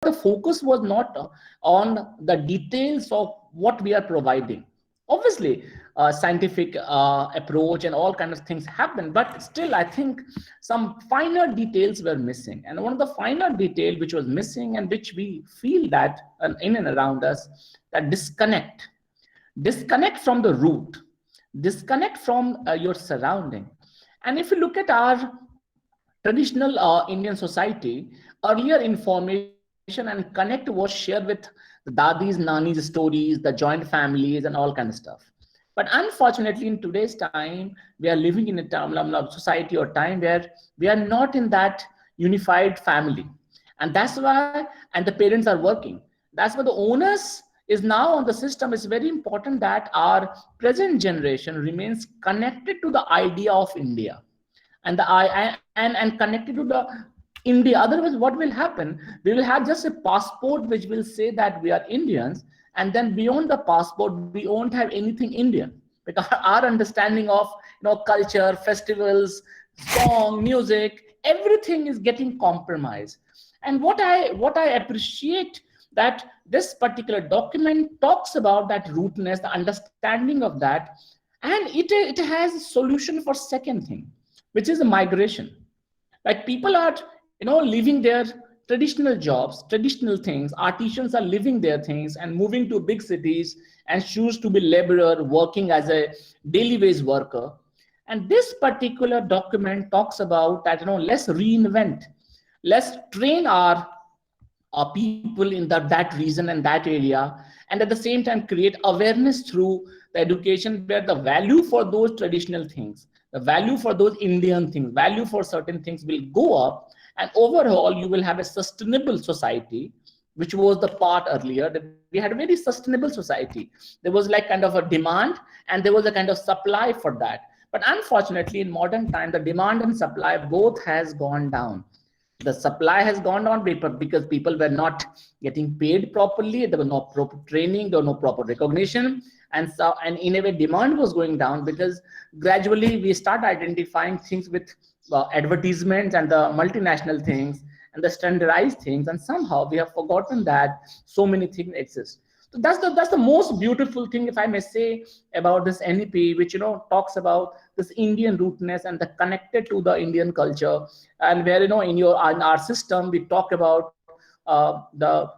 the focus was not on the details of what we are providing. Obviously, scientific approach and all kind of things happen, but still, I think some finer details were missing. And one of the finer detail which was missing, and which we feel that in and around us, that disconnect from the root, disconnect from your surrounding. And if you look at our traditional Indian society, earlier information and connect was shared with the dadis, nanis stories, the joint families, and all kind of stuff. But unfortunately, in today's time, we are living in a society or time where we are not in that unified family, and that's why. And the parents are working. That's why the onus is now on the system. It's very important that our present generation remains connected to the idea of India, and the and connected to the India. Otherwise, what will happen? We will have just a passport which will say that we are Indians, and then beyond the passport, we won't have anything Indian, because our understanding of culture, festivals, song, music, everything is getting compromised. And what I appreciate, that this particular document talks about that rootness, the understanding of that, and it has a solution for second thing, which is the migration. Like people are leaving their traditional jobs, traditional things. Artisans are leaving their things and moving to big cities and choose to be laborer, working as a daily wage worker. And this particular document talks about that, let's reinvent, let's train our people in that region and that area, and at the same time create awareness through the education, where the value for those traditional things, the value for those Indian things, value for certain things will go up. And overall, you will have a sustainable society, which was the part earlier, that we had a very sustainable society. There was like kind of a demand, and there was a kind of supply for that. But unfortunately, in modern time, the demand and supply both has gone down. The supply has gone down because people were not getting paid properly. There was no proper training, there was no proper recognition, and in a way demand was going down, because gradually we start identifying things with advertisements and the multinational things and the standardized things, and somehow we have forgotten that so many things exist. So that's the most beautiful thing, if I may say, about this NEP, which talks about this Indian rootness and the connected to the Indian culture. And where in our system we talk about the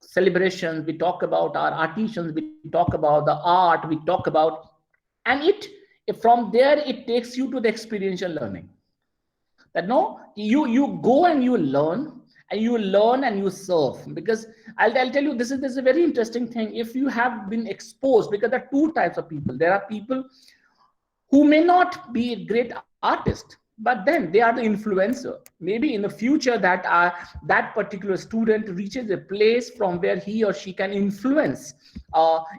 celebrations, we talk about our artisans, we talk about the art, we talk about, and from there it takes you to the experiential learning. That you go and you learn, and you serve. Because I'll tell you, this is a very interesting thing. If you have been exposed, because there are two types of people. There are people who may not be a great artist, but then they are the influencer. Maybe in the future that particular student reaches a place from where he or she can influence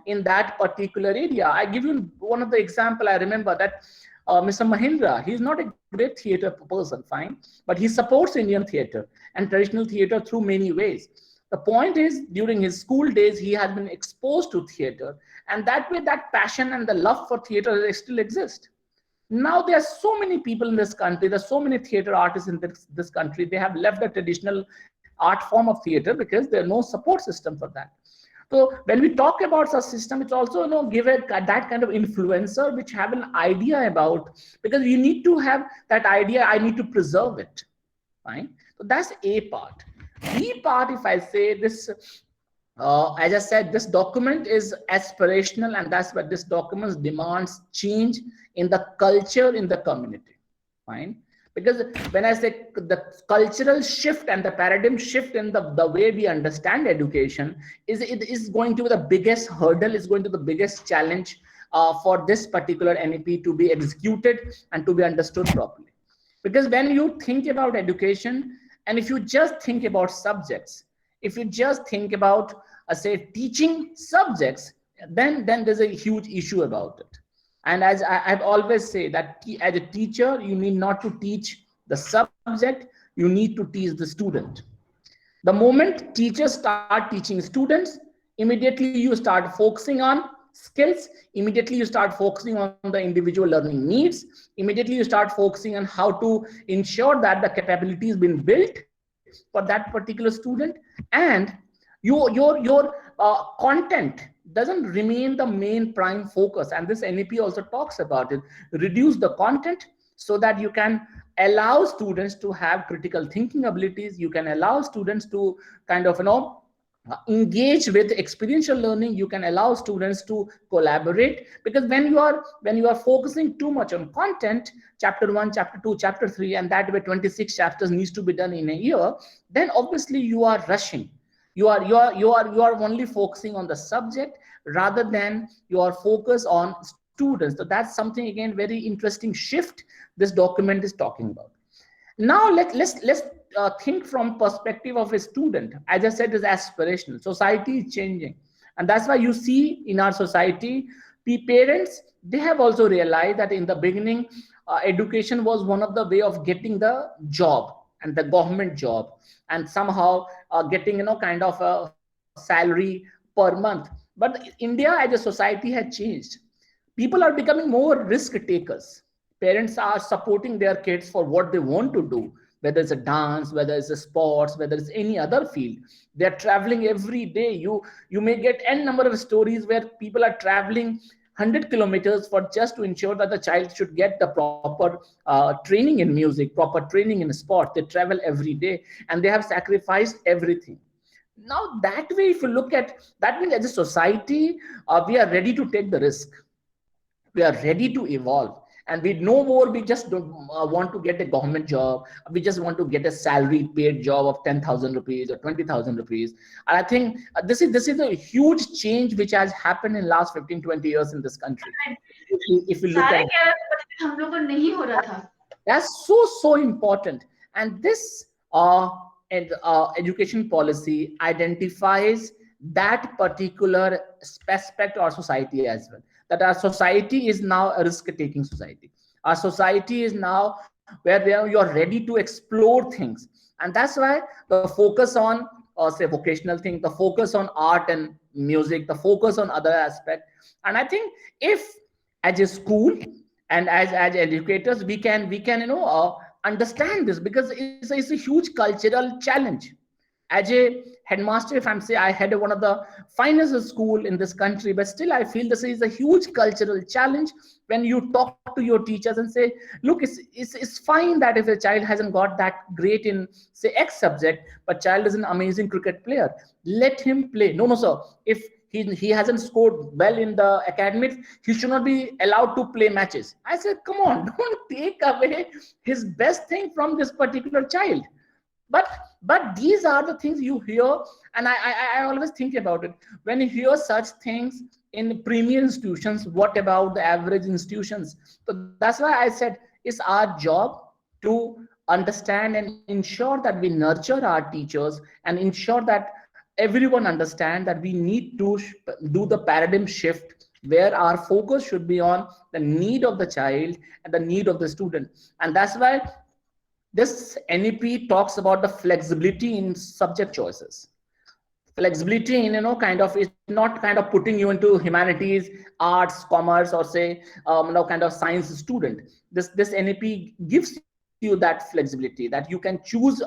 in that particular area. I give you one of the example. I remember that Mr. Mahindra, he's not a great theater person, fine, but he supports Indian theater and traditional theater through many ways. The point is, during his school days, he has been exposed to theater, and that way that passion and the love for theater still exist. Now there are so many people in this country, there's so many theater artists in this country, they have left the traditional art form of theater because there's no support system for that. So when we talk about such system, it's also give that kind of influencer which have an idea about, because you need to have that idea, I need to preserve it. Fine. So that's A part. B part, if I say this, as I said, this document is aspirational, and that's what this document demands change in the culture in the community. Fine. Because when I say the cultural shift and the paradigm shift in the way we understand education is going to be the biggest hurdle, is going to be the biggest challenge for this particular NEP to be executed and to be understood properly. Because when you think about education, and if you just think about subjects, if you just think about say teaching subjects, then there's a huge issue about it. And as I've always say that as a teacher, you need not to teach the subject, you need to teach the student. The moment teachers start teaching students, immediately you start focusing on skills, immediately you start focusing on the individual learning needs, immediately you start focusing on how to ensure that the capability has been built, for that particular student. And your content doesn't remain the main prime focus. And this NEP also talks about it. Reduce the content so that you can allow students to have critical thinking abilities. You can allow students to kind of engage with experiential learning. You can allow students to collaborate, because when you are focusing too much on content, chapter 1, chapter 2, chapter 3, and that way 26 chapters needs to be done in a year, then obviously you are rushing. You are only focusing on the subject rather than you are focused on students. So that's something, again, very interesting shift this document is talking about. Now let's think from perspective of a student. As I said, is aspirational. Society is changing, and that's why you see in our society, parents, they have also realized that in the beginning, education was one of the way of getting the job and the government job, and somehow getting kind of a salary per month. But India as a society had changed. People are becoming more risk takers. Parents are supporting their kids for what they want to do, whether it's a dance, whether it's a sports, whether it's any other field. They're traveling every day. You may get n number of stories where people are traveling 100 kilometers for just to ensure that the child should get the proper training in music, proper training in sport. They travel every day and they have sacrificed everything. Now that way, if you look at that, means as a society, we are ready to take the risk. We are ready to evolve, and we no more we just don't want to get a government job. We just want to get a salary paid job of 10,000 rupees or 20,000 rupees. And I think this is a huge change which has happened in last 15-20 years in this country. If you look at that's so important. And this education policy identifies that particular aspect of our society as well, that our society is now a risk-taking society. Our society is now where you're ready to explore things. And that's why the focus on, say, vocational thing, the focus on art and music, the focus on other aspect. And I think if as a school and as educators, we can understand this, because it's a huge cultural challenge. As a headmaster, if I'm say I had one of the finest school in this country, but still I feel this is a huge cultural challenge. When you talk to your teachers and say, look, it's fine that if a child hasn't got that great in, say, X subject, but child is an amazing cricket player, let him play. No, sir, if he hasn't scored well in the academics, he should not be allowed to play matches. I said, come on, don't take away his best thing from this particular child. But these are the things you hear, and I always think about it. When you hear such things in premier institutions, what about the average institutions? So that's why I said it's our job to understand and ensure that we nurture our teachers and ensure that everyone understand that we need to do the paradigm shift, where our focus should be on the need of the child and the need of the student. And that's why this NEP talks about the flexibility in subject choices. Flexibility in, kind of, is not kind of putting you into humanities, arts, commerce, or say, kind of science student. This NEP gives you that flexibility, that you can choose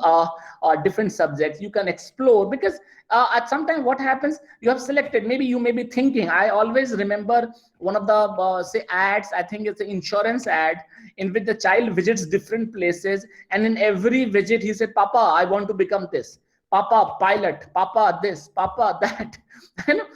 different subjects, you can explore, because at some time what happens, you have selected, maybe you may be thinking. I always remember one of the say ads, I think it's an insurance ad, in which the child visits different places, and in every visit he said, Papa, I want to become this, Papa pilot, Papa this, Papa that. You know,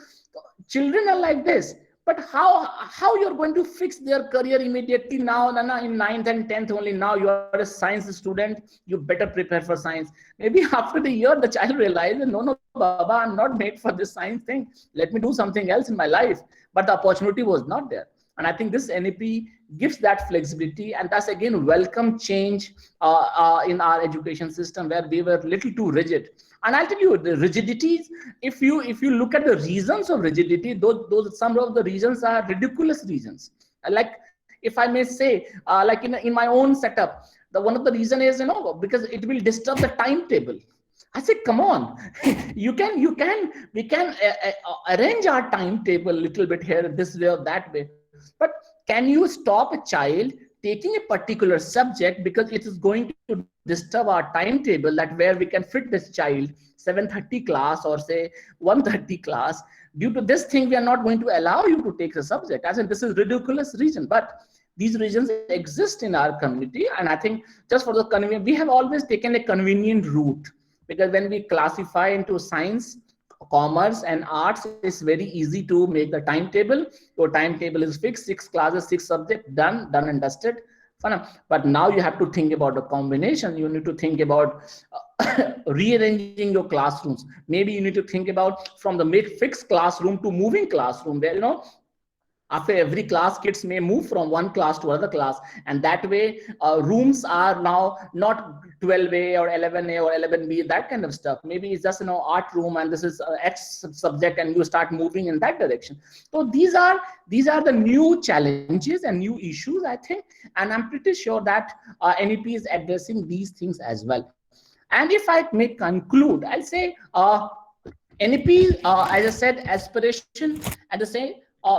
children are like this. But how you're going to fix their career immediately now? Nana, in 9th and 10th only, now you are a science student, you better prepare for science. Maybe after the year, the child realizes, no, Baba, I'm not made for this science thing. Let me do something else in my life. But the opportunity was not there. And I think this NEP gives that flexibility, and that's again welcome change in our education system, where we were a little too rigid. And I'll tell you, the rigidities, if you look at the reasons of rigidity, those some of the reasons are ridiculous reasons. Like, if I may say, like in my own setup, the one of the reason is, because it will disturb the timetable. I said, come on, we can arrange our timetable a little bit here, this way or that way. But can you stop a child taking a particular subject because it is going to disturb our timetable, that where we can fit this child 7:30 class or say 1:30 class. Due to this thing, we are not going to allow you to take the subject. As in, this is ridiculous reason, but these reasons exist in our community. And I think just for the convenience, we have always taken a convenient route, because when we classify into science, commerce and arts, it's very easy to make the timetable. Your timetable is fixed, 6 classes, 6 subjects, done and dusted. But now you have to think about the combination. You need to think about rearranging your classrooms. Maybe you need to think about from the fixed classroom to moving classroom, where after every class, kids may move from one class to another class, and that way rooms are now not 12A or 11A or 11B, that kind of stuff. Maybe it's just art room, and this is X subject, and you start moving in that direction. So these are the new challenges and new issues, I think, and I'm pretty sure that NEP is addressing these things as well. And if I may conclude, I'll say NEP, as I said, aspiration, at the same,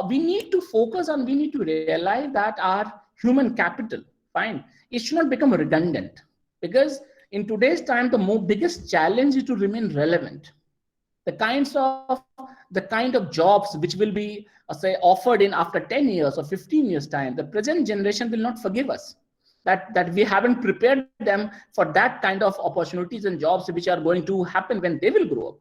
we need to focus on, we need to realize that our human capital, fine, it should not become redundant, because in today's time, the biggest challenge is to remain relevant. The kind of jobs which will be say offered in after 10 years or 15 years time, the present generation will not forgive us that we haven't prepared them for that kind of opportunities and jobs which are going to happen when they will grow up.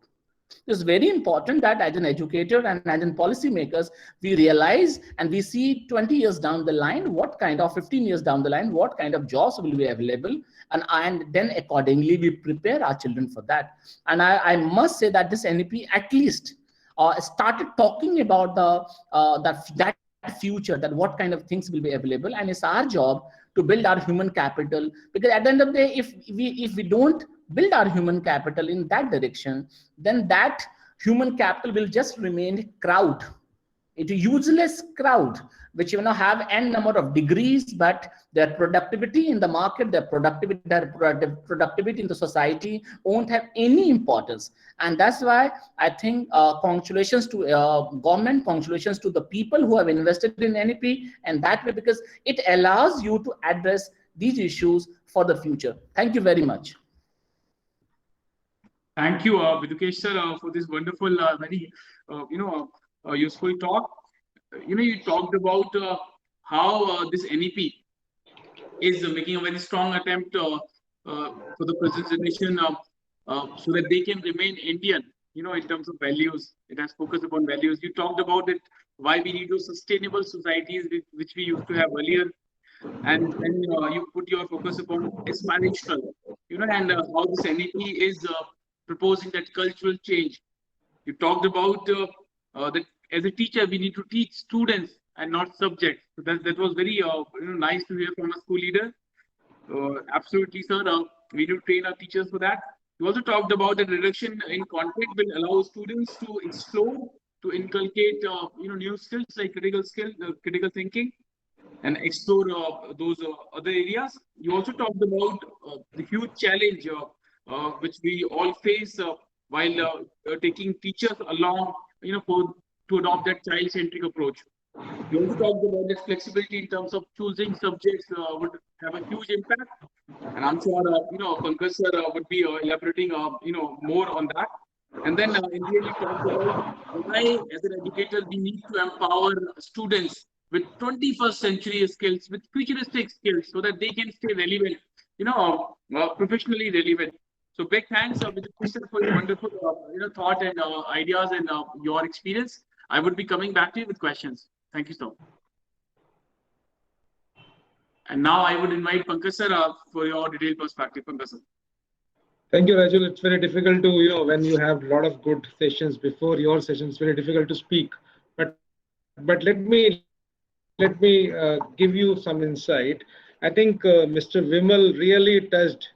It's very important that as an educator and as in policymakers, we realize and we see 20 years down the line, what kind of 15 years down the line, what kind of jobs will be available. And then accordingly, we prepare our children for that. And I must say that this NEP at least started talking about that future, that what kind of things will be available. And it's our job to build our human capital, because at the end of the day, if we don't build our human capital in that direction, then that human capital will just remain crowd. It's a useless crowd, which have n number of degrees, but their productivity in the market, their productivity in the society won't have any importance. And that's why I think congratulations to government, congratulations to the people who have invested in NEP, and that way, because it allows you to address these issues for the future. Thank you very much. Thank you, Vidukesh sir, for this wonderful, very useful talk. You talked about how this NEP is making a very strong attempt for the present generation so that they can remain Indian, in terms of values. It has focused upon values. You talked about it, why we need those sustainable societies which we used to have earlier. And then you put your focus upon aspirational, and how this NEP is proposing that cultural change. You talked about that as a teacher, we need to teach students and not subjects. So that was very nice to hear from a school leader. Absolutely, sir. We need to train our teachers for that. You also talked about the reduction in conflict will allow students to explore, to inculcate new skills like critical thinking, and explore those other areas. You also talked about the huge challenge which we all face while taking teachers along, to adopt that child-centric approach. You also talked about this flexibility in terms of choosing subjects would have a huge impact, and I'm sure Pankaj sir would be elaborating more on that. And then in the end, you talked about why, as an educator, we need to empower students with 21st century skills, with futuristic skills, so that they can stay relevant, professionally relevant. So big thanks, Vidukesh sir, for your wonderful thought and ideas and your experience. I would be coming back to you with questions. Thank you, sir. And now I would invite Pankaj sir for your detailed perspective. Pankaj sir. Thank you, Rajul. It's very difficult to, when you have a lot of good sessions before your session, it's very difficult to speak. But let me give you some insight. I think Mr. Vimal really touched,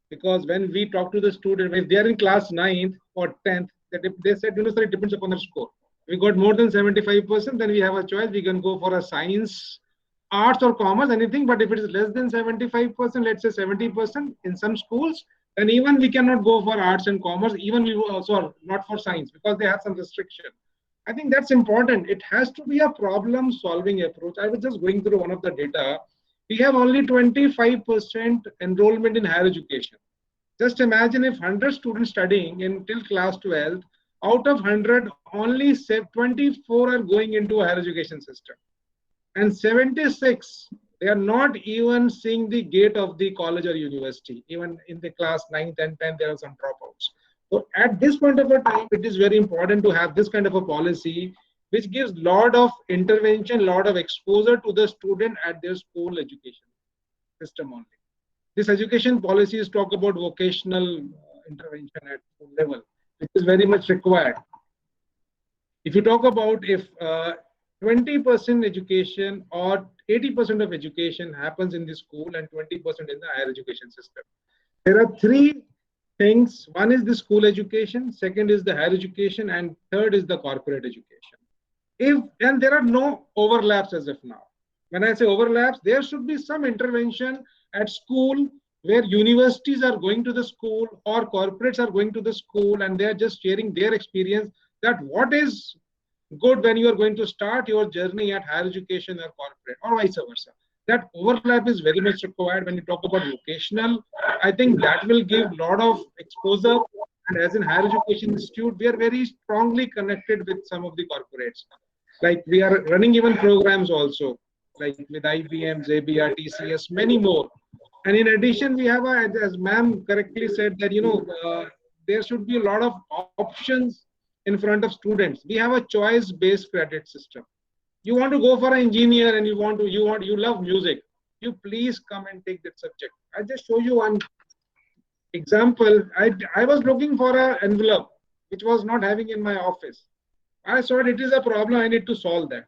because when we talk to the student, if they are in class 9th or 10th, that if they said, sir, it depends upon the score. We got more than 75%, then we have a choice. We can go for a science, arts or commerce, anything. But if it is less than 75%, let's say 70% in some schools, then even we cannot go for arts and commerce. Even we also are not for science, because they have some restriction. I think that's important. It has to be a problem solving approach. I was just going through one of the data. We have only 25% enrollment in higher education. Just imagine if 100 students studying until class 12, out of 100, only 24 are going into a higher education system. And 76, they are not even seeing the gate of the college or university. Even in the class 9th and 10th, there are some dropouts. So at this point of a time, it is very important to have this kind of a policy which gives lot of intervention, lot of exposure to the student at their school education system only. This education policies talk about vocational intervention at school level, which is very much required. If you talk about if 20% education or 80% of education happens in the school and 20% in the higher education system, there are three things. One is the school education, second is the higher education, and third is the corporate education. And there are no overlaps as of now. When I say overlaps, there should be some intervention at school where universities are going to the school or corporates are going to the school and they are just sharing their experience that what is good when you are going to start your journey at higher education or corporate or vice versa. That overlap is very much required when you talk about vocational. I think that will give a lot of exposure. And as in higher education institute, we are very strongly connected with some of the corporates. Like we are running even programs also, like with IBM, JBR, TCS, many more. And in addition, we have, as ma'am correctly said, that there should be a lot of options in front of students. We have a choice-based credit system. You want to go for an engineer and you love music. You please come and take that subject. I just show you one example. I was looking for an envelope which was not having in my office. I thought it is a problem. I need to solve that.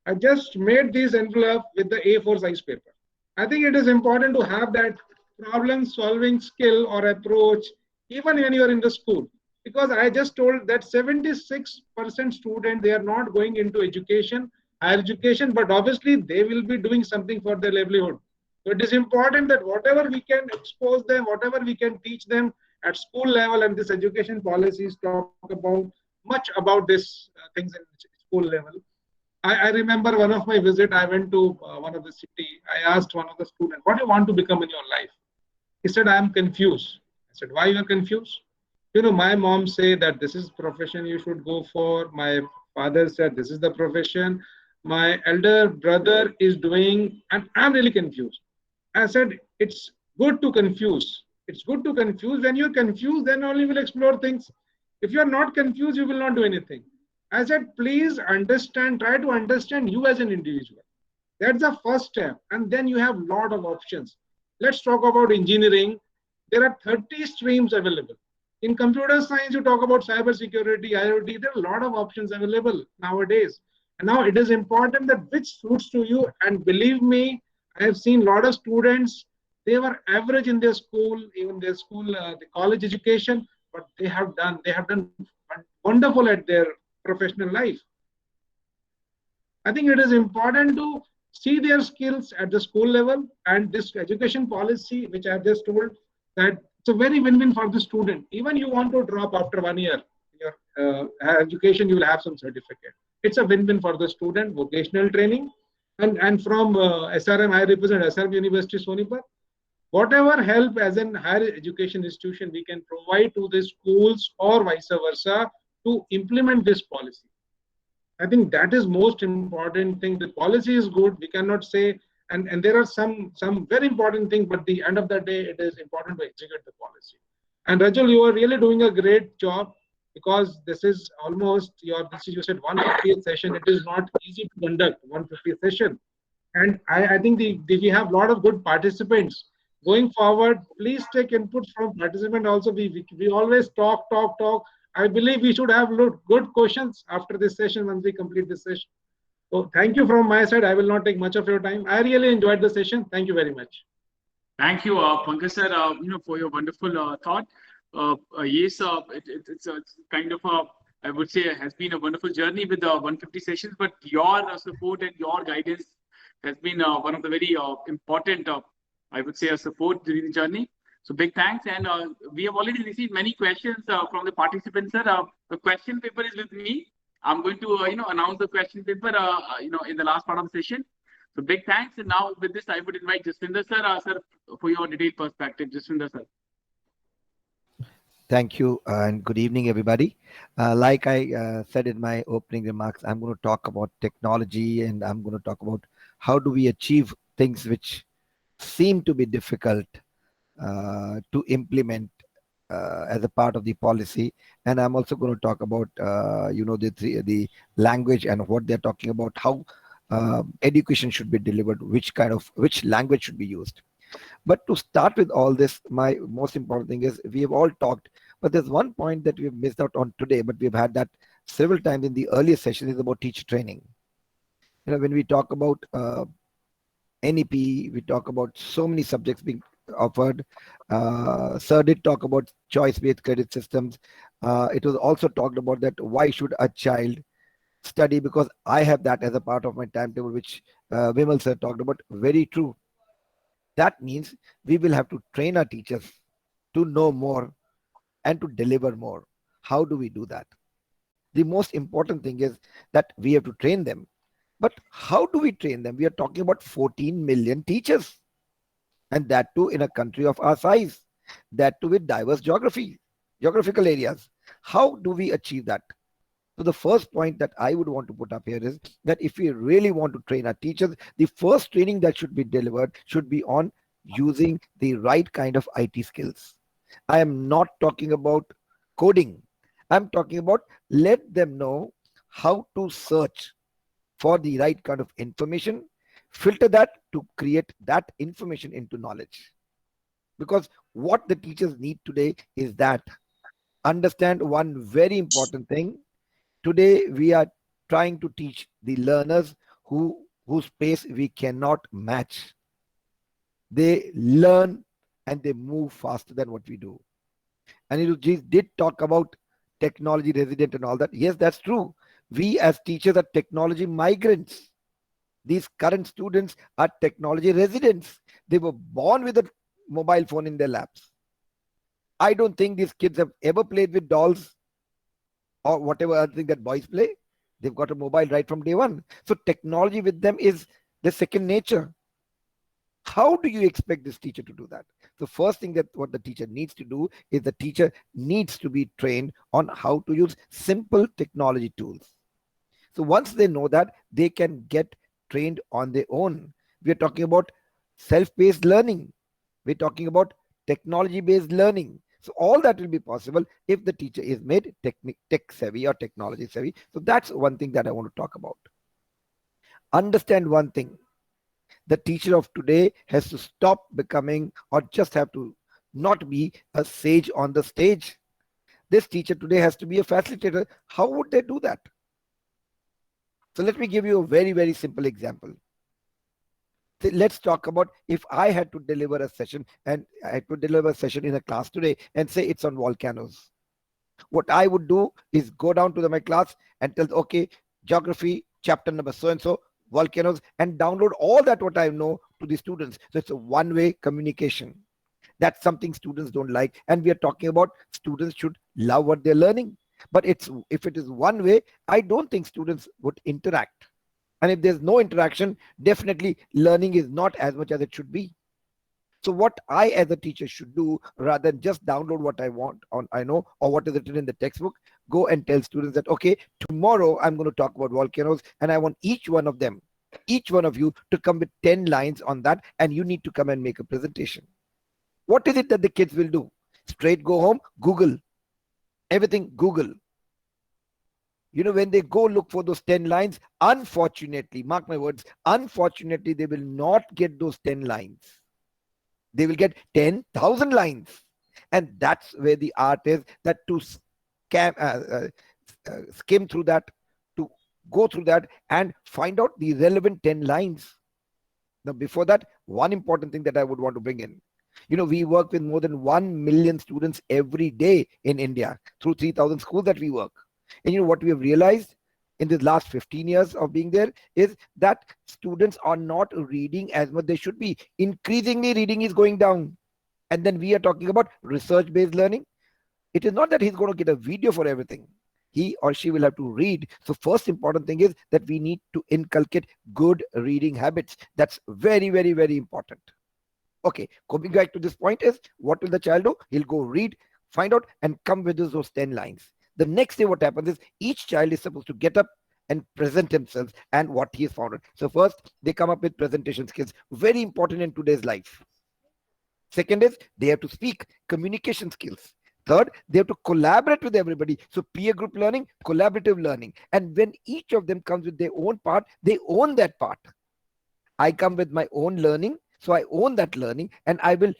I just made this envelope with the A4 size paper. I think it is important to have that problem solving skill or approach even when you are in the school. Because I just told that 76% students, they are not going into education, higher education, but obviously they will be doing something for their livelihood. So it is important that whatever we can expose them, whatever we can teach them at school level, and this education policies talk about much about this things in school level. I remember one of my visit, I went to one of the city. I asked one of the students, what do you want to become in your life? He said, I am confused. I said, why you are confused? My mom say that this is profession you should go for. My father said this is the profession. My elder brother is doing, and I'm really confused. I said, it's good to confuse. It's good to confuse. When you're confused, then only will explore things. If you're not confused, you will not do anything. I said, please understand, try to understand you as an individual. That's the first step. And then you have a lot of options. Let's talk about engineering. There are 30 streams available. In computer science, you talk about cybersecurity, IoT, there are a lot of options available nowadays. And now it is important that which suits to you. And believe me, I have seen a lot of students, they were average in their school, even their school, the college education, but they have done wonderful at their professional life. I think it is important to see their skills at the school level, and this education policy, which I have just told, that it's a very win-win for the student. Even you want to drop after 1 year, your education, you will have some certificate. It's a win-win for the student, vocational training. And from SRM, I represent SRM University Sonipat. Whatever help as an higher education institution we can provide to the schools or vice versa to implement this policy. I think that is most important thing. The policy is good. We cannot say, and there are some very important things, but at the end of the day, it is important to execute the policy. And Rajul, you are really doing a great job because this is almost you said 150th session. It is not easy to conduct 150th session. And I think we have a lot of good participants. Going forward, please take input from participants also. We always talk. I believe we should have good questions after this session once we complete this session. So thank you from my side. I will not take much of your time. I really enjoyed the session. Thank you very much. Thank you, Pankaj sir, for your wonderful thought. Yes, it's kind of I would say has been a wonderful journey with the 150 sessions, but your support and your guidance has been one of the very important, I would say, support during the journey. So big thanks. And we have already received many questions from the participants, sir. The question paper is with me. I'm going to announce the question paper in the last part of the session. So big thanks. And now with this, I would invite Jaswinder sir, for your detailed perspective. Jaswinder sir. Thank you and good evening, everybody. Like I said in my opening remarks, I'm going to talk about technology and I'm going to talk about how do we achieve things which seem to be difficult to implement as a part of the policy. And I'm also going to talk about, the language and what they're talking about, how education should be delivered, which language should be used. But to start with all this, my most important thing is we have all talked, but there's one point that we've missed out on today, but we've had that several times in the earlier session is about teacher training. When we talk about NEP, we talk about so many subjects being offered. Sir did talk about choice-based credit systems. It was also talked about that why should a child study, because I have that as a part of my timetable, which Vimal sir talked about. Very true. That means we will have to train our teachers to know more and to deliver more. How do we do that? The most important thing is that we have to train them. But how do we train them? We are talking about 14 million teachers, and that too in a country of our size, that too with diverse geographical areas. How do we achieve that? So the first point that I would want to put up here is that if we really want to train our teachers, the first training that should be delivered should be on using the right kind of IT skills. I am not talking about coding. I'm talking about let them know how to search for the right kind of information, filter that to create that information into knowledge. Because what the teachers need today is that understand one very important thing. Today we are trying to teach the learners whose pace we cannot match. They learn and they move faster than what we do. And you did talk about technology resident and all that. Yes, that's true. We as teachers are technology migrants. These current students are technology residents. They were born with a mobile phone in their laps. I don't think these kids have ever played with dolls or whatever other thing that boys play. They've got a mobile right from day one. So technology with them is the second nature. How do you expect this teacher to do that? The first thing that what the teacher needs to do is the teacher needs to be trained on how to use simple technology tools. So once they know that, they can get trained on their own. We are talking about self-paced learning. We're talking about technology-based learning. So all that will be possible if the teacher is made tech savvy or technology savvy. So that's one thing that I want to talk about. Understand one thing. The teacher of today has to stop becoming or just have to not be a sage on the stage. This teacher today has to be a facilitator. How would they do that? So let me give you a very, very simple example. Let's talk about if I had to deliver a session and I had to deliver a session in a class today and say it's on volcanoes. What I would do is go down to my class and tell, okay, geography, chapter number so-and-so, volcanoes, and download all that what I know to the students. So it's a one-way communication. That's something students don't like. And we are talking about students should love what they're learning. But if it is one way, I don't think students would interact. And if there's no interaction, definitely learning is not as much as it should be. So what I as a teacher should do, rather than just download what I want on I know or what is written in the textbook, go and tell students that, okay, tomorrow I'm going to talk about volcanoes and I want each one of them, each one of you to come with 10 lines on that, and you need to come and make a presentation. What is it that the kids will do? Straight go home, Google. Everything Google. When they go look for those 10 lines, unfortunately, mark my words, unfortunately, they will not get those 10 lines. They will get 10,000 lines. And that's where the art is, that to skim through that, to go through that and find out the relevant 10 lines. Now, before that, one important thing that I would want to bring in. We work with more than 1 million students every day in India through 3,000 schools that we work. And what we have realized in the last 15 years of being there is that students are not reading as much they should be. Increasingly, reading is going down. And then we are talking about research-based learning. It is not that he's going to get a video for everything. he or she will have to read. So first important thing is that we need to inculcate good reading habits. That's very, very, very important. Okay, coming back to this point is, what will the child do? He'll go read, find out, and come with those 10 lines. The next day, what happens is each child is supposed to get up and present themselves and what he has found. So first, they come up with presentation skills, very important in today's life. Second is they have to speak, communication skills. Third, they have to collaborate with everybody. So peer group learning, collaborative learning. And when each of them comes with their own part, they own that part. I come with my own learning, so I own that learning, and I will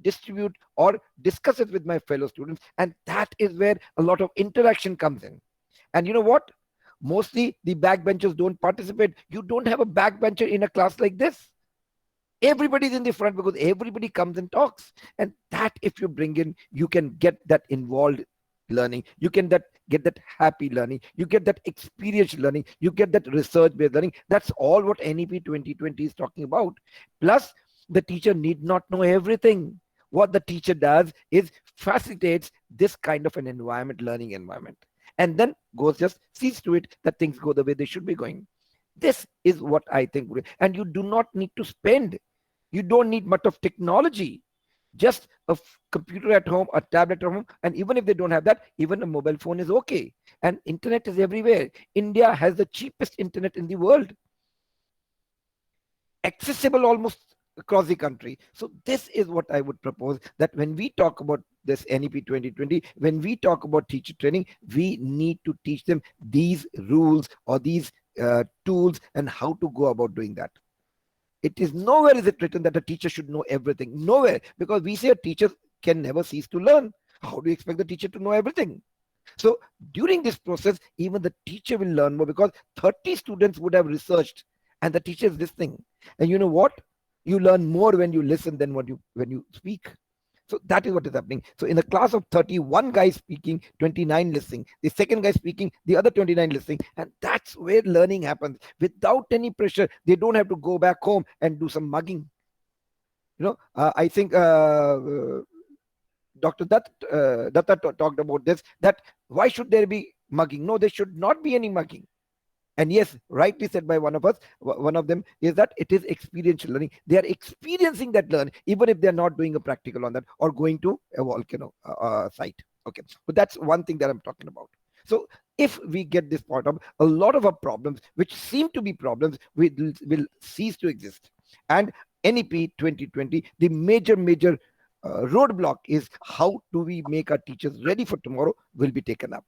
distribute or discuss it with my fellow students. And that is where a lot of interaction comes in. And you know what? Mostly the backbenchers don't participate. You don't have a backbencher in a class like this. Everybody's in the front because everybody comes and talks. And that, if you bring in, you can get that involved learning. You can get that happy learning. You get that experiential learning. You get that research-based learning. That's all what NEP 2020 is talking about. Plus, the teacher need not know everything. What the teacher does is facilitates this kind of an environment, learning environment. And then just sees to it that things go the way they should be going. This is what I think. And you do not need to spend. You don't need much of technology. Just a computer at home, a tablet at home, and even if they don't have that, even a mobile phone is okay. And internet is everywhere. India has the cheapest internet in the world, accessible almost across the country. So this is what I would propose, that when we talk about this NEP 2020, when we talk about teacher training, we need to teach them these rules or these tools and how to go about doing that. It is nowhere is it written that a teacher should know everything. Nowhere, because we say a teacher can never cease to learn. How do you expect the teacher to know everything? So during this process, even the teacher will learn more, because 30 students would have researched and the teacher is listening. And you know what? You learn more when you listen than when you speak. So that is what is happening. So in a class of 30, one guy speaking, 29 listening. The second guy speaking, the other 29 listening. And that's where learning happens without any pressure. They don't have to go back home and do some mugging. You know, I think Dr. Datta talked about this, that why should there be mugging? No, there should not be any mugging. And yes, rightly said by one of us, one of them is that it is experiential learning. They are experiencing that learning, even if they're not doing a practical on that or going to a volcano site. Okay, but that's one thing that I'm talking about. So if we get this point of, a lot of our problems, which seem to be problems, will cease to exist. And NEP 2020, the major roadblock is how do we make our teachers ready for tomorrow will be taken up.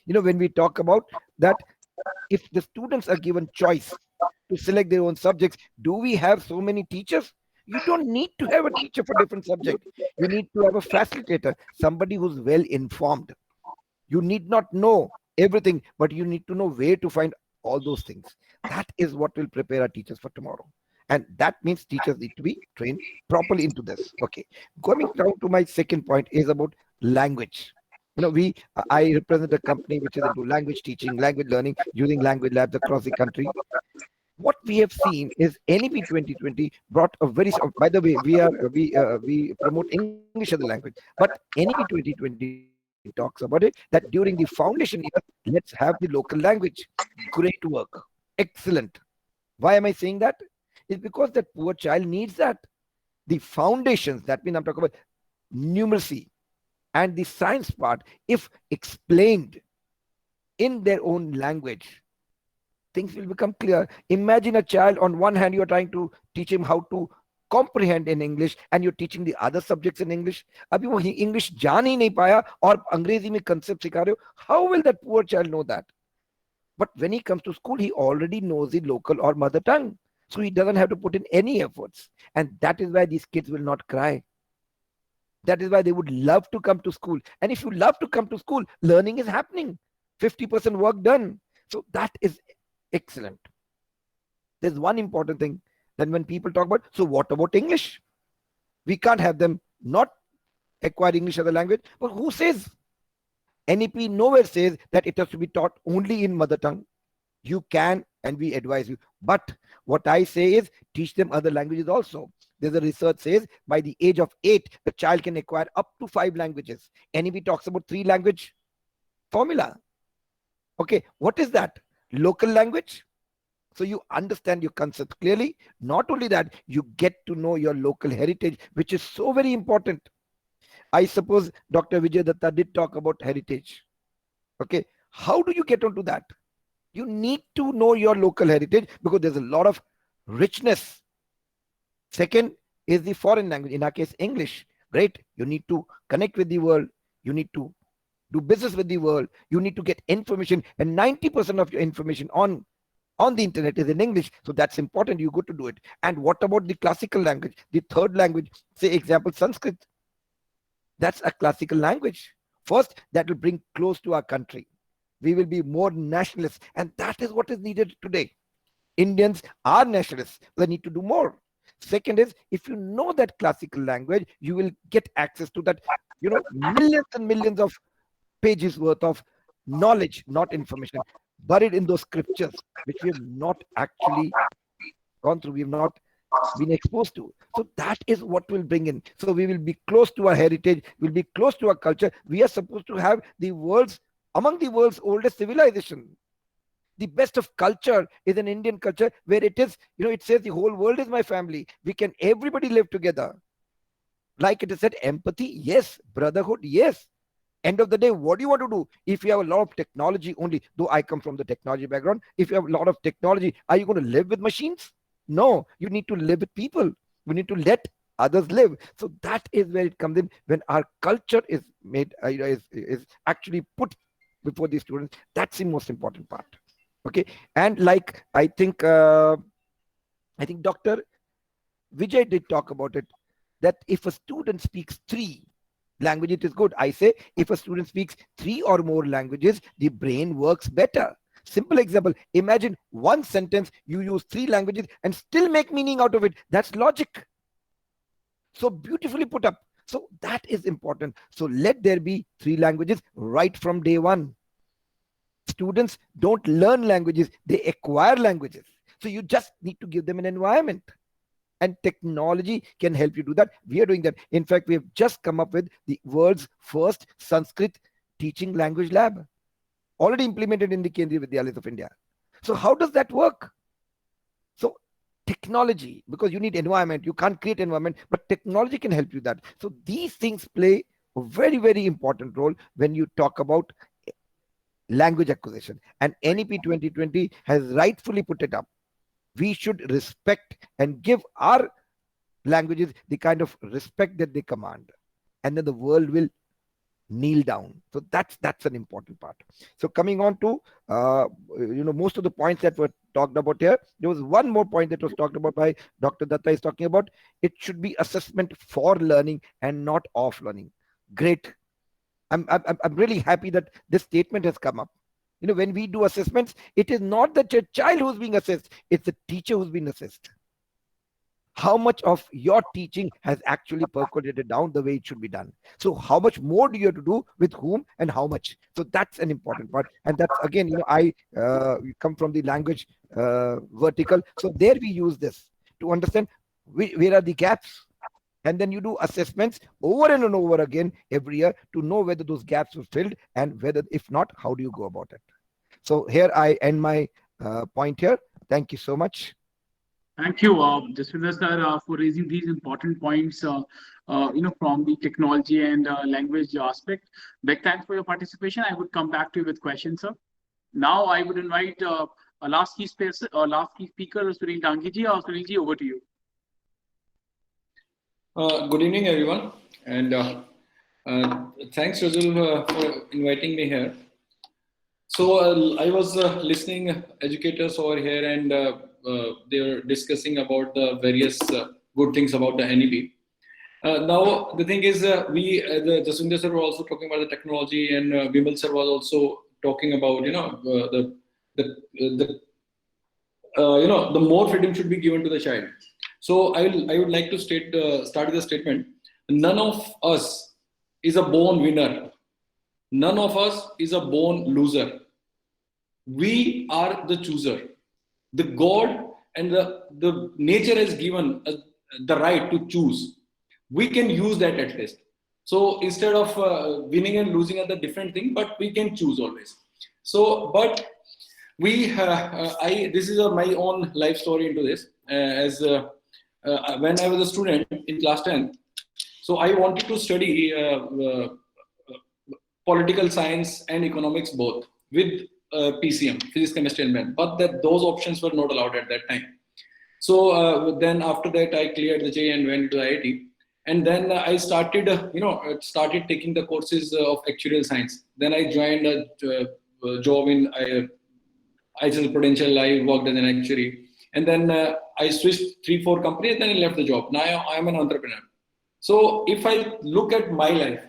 You know, when we talk about that, if the students are given choice to select their own subjects, do we have so many teachers? You don't need to have a teacher for different subjects. You need to have a facilitator, somebody who's well informed. You need not know everything, but you need to know where to find all those things. That is what will prepare our teachers for tomorrow. And that means teachers need to be trained properly into this. Okay, coming down to my second point is about language. You know, I represent a company which is into language teaching, language learning, using language labs across the country. What we have seen is NEP 2020 brought a very, by the way, we promote English as a language, but NEP 2020 talks about it, that during the foundation year, let's have the local language. Great work. Excellent. Why am I saying that? It's because that poor child needs that. The foundations, that means I'm talking about numeracy and the science part, if explained in their own language, things will become clear. Imagine a child, on one hand, you're trying to teach him how to comprehend in English and you're teaching the other subjects in English. अभी वो English जान ही नहीं पाया और अंग्रेजी में concept सिखा रहे हो. How will that poor child know that? But when he comes to school, he already knows the local or mother tongue. So he doesn't have to put in any efforts. And that is why these kids will not cry. That is why they would love to come to school. And if you love to come to school, learning is happening. 50% work done. So that is excellent. There's one important thing. Then when people talk about, so what about English? We can't have them not acquire English as a language. But who says? NEP nowhere says that it has to be taught only in mother tongue. You can, and we advise you. But what I say is teach them other languages also. There's a research says by the age of 8, the child can acquire up to 5 languages. NEP talks about 3 language formula. Okay, what is that? Local language. So you understand your concept clearly. Not only that, you get to know your local heritage, which is so very important. I suppose Dr. Vijay Datta did talk about heritage. Okay, how do you get onto that? You need to know your local heritage because there's a lot of richness. Second is the foreign language, in our case, English. Great. You need to connect with the world. You need to do business with the world. You need to get information, and 90% of your information on the internet is in English. So that's important. You go to do it. And what about the classical language? The third language, say example, Sanskrit. That's a classical language. First, that will bring close to our country. We will be more nationalists, and that is what is needed today. Indians are nationalists. They need to do more. Second is, if you know that classical language, you will get access to that, millions and millions of pages worth of knowledge, not information, buried in those scriptures, which we have not actually gone through. We have not been exposed to. So that is what will bring in. So we will be close to our heritage, we'll be close to our culture. We are supposed to have among the world's oldest civilization. The best of culture is an Indian culture where it is, it says the whole world is my family. We can everybody live together. Like it is said, empathy, yes. Brotherhood, yes. End of the day, what do you want to do? If you have a lot of technology only, though I come from the technology background, if you have a lot of technology, are you going to live with machines? No, you need to live with people. We need to let others live. So that is where it comes in, when our culture is made, is actually put before the students. That's the most important part. Okay, and like I think Dr. Vijay did talk about it, that if a student speaks 3 languages, it is good. I say if a student speaks 3 or more languages, the brain works better. Simple example, imagine one sentence, you use 3 languages and still make meaning out of it. That's logic. So beautifully put up. So that is important. So let there be 3 languages right from day one. Students don't learn languages, they acquire languages. So you just need to give them an environment. And technology can help you do that. We are doing that. In fact, we have just come up with the world's first Sanskrit teaching language lab, already implemented in the Kendriya Vidyalayas of India. So how does that work? So technology, because you need environment, you can't create environment, but technology can help you that. So these things play a very, very important role when you talk about language acquisition. And NEP 2020 has rightfully put it up. We should respect and give our languages the kind of respect that they command, and then the world will kneel down. So that's an important part. So coming on to most of the points that were talked about here, there was one more point that was talked about by Dr. Datta. Is talking about it should be assessment for learning and not off learning. Great. I'm really happy that this statement has come up. When we do assessments, it is not the child who's being assessed, it's the teacher who's being assessed. How much of your teaching has actually percolated down the way it should be done? So how much more do you have to do, with whom, and how much? So that's an important part. And that's, again, I come from the language vertical. So there we use this to understand where are the gaps. And then you do assessments over and over again every year to know whether those gaps were filled, and whether, if not, how do you go about it? So here I end my point here. Thank you so much. Thank you, Jaswinder sir, for raising these important points, from the technology and language aspect. Big thanks for your participation. I would come back to you with questions, sir. Now I would invite a last key speaker, Sunil Dangiji. Sunilji, over to you. Good evening, everyone, and thanks, Rajul, for inviting me here. So I was listening educators over here, and they were discussing about the various good things about the NEP. Now the thing is, the Jaswinder sir was also talking about the technology, and Bimal sir was also talking about the more freedom should be given to the child. So I would like to start with a statement. None of us is a born winner. None of us is a born loser. We are the chooser. The God and the nature has given us the right to choose. We can use that at least. So instead of winning and losing are the different thing, but we can choose always. So, but we, this is my own life story into this. When I was a student in class 10, so I wanted to study political science and economics both with PCM, physics, chemistry, and math. But those options were not allowed at that time. So then after that, I cleared the J and went to IIT. And then I started, started taking the courses of actuarial science. Then I joined a job in IISL Prudential. I worked as an actuary. And then I switched 3-4 companies, then I left the job. Now I'm an entrepreneur. So if I look at my life,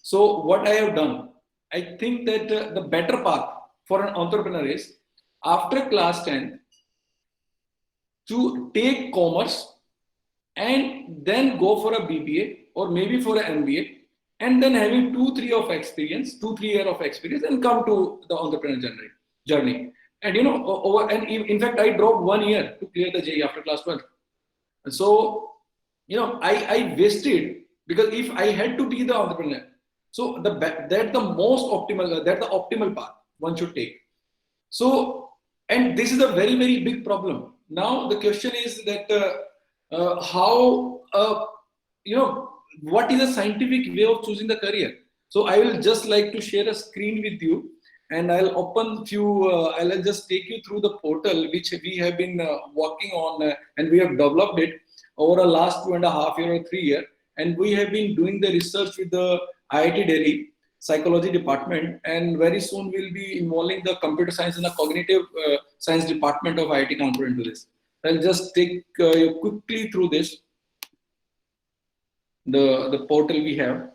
so what I have done, I think that the better path for an entrepreneur is after class 10 to take commerce and then go for a BBA or maybe for an MBA, and then having 2-3 years of experience and come to the entrepreneur journey. And in fact, I dropped 1 year to clear the JEE after class 12. And so, I wasted, because if I had to be the entrepreneur, so that's the optimal path one should take. So, and this is a very, very big problem. Now the question is that what is a scientific way of choosing the career? So I will just like to share a screen with you, and I'll open few. I'll just take you through the portal which we have been working on, and we have developed it over the last 2.5 years or 3 years, and we have been doing the research with the IIT Delhi psychology department, and very soon we'll be involving the computer science and the cognitive science department of IIT Kanpur into this. I'll just take you quickly through this. The portal we have.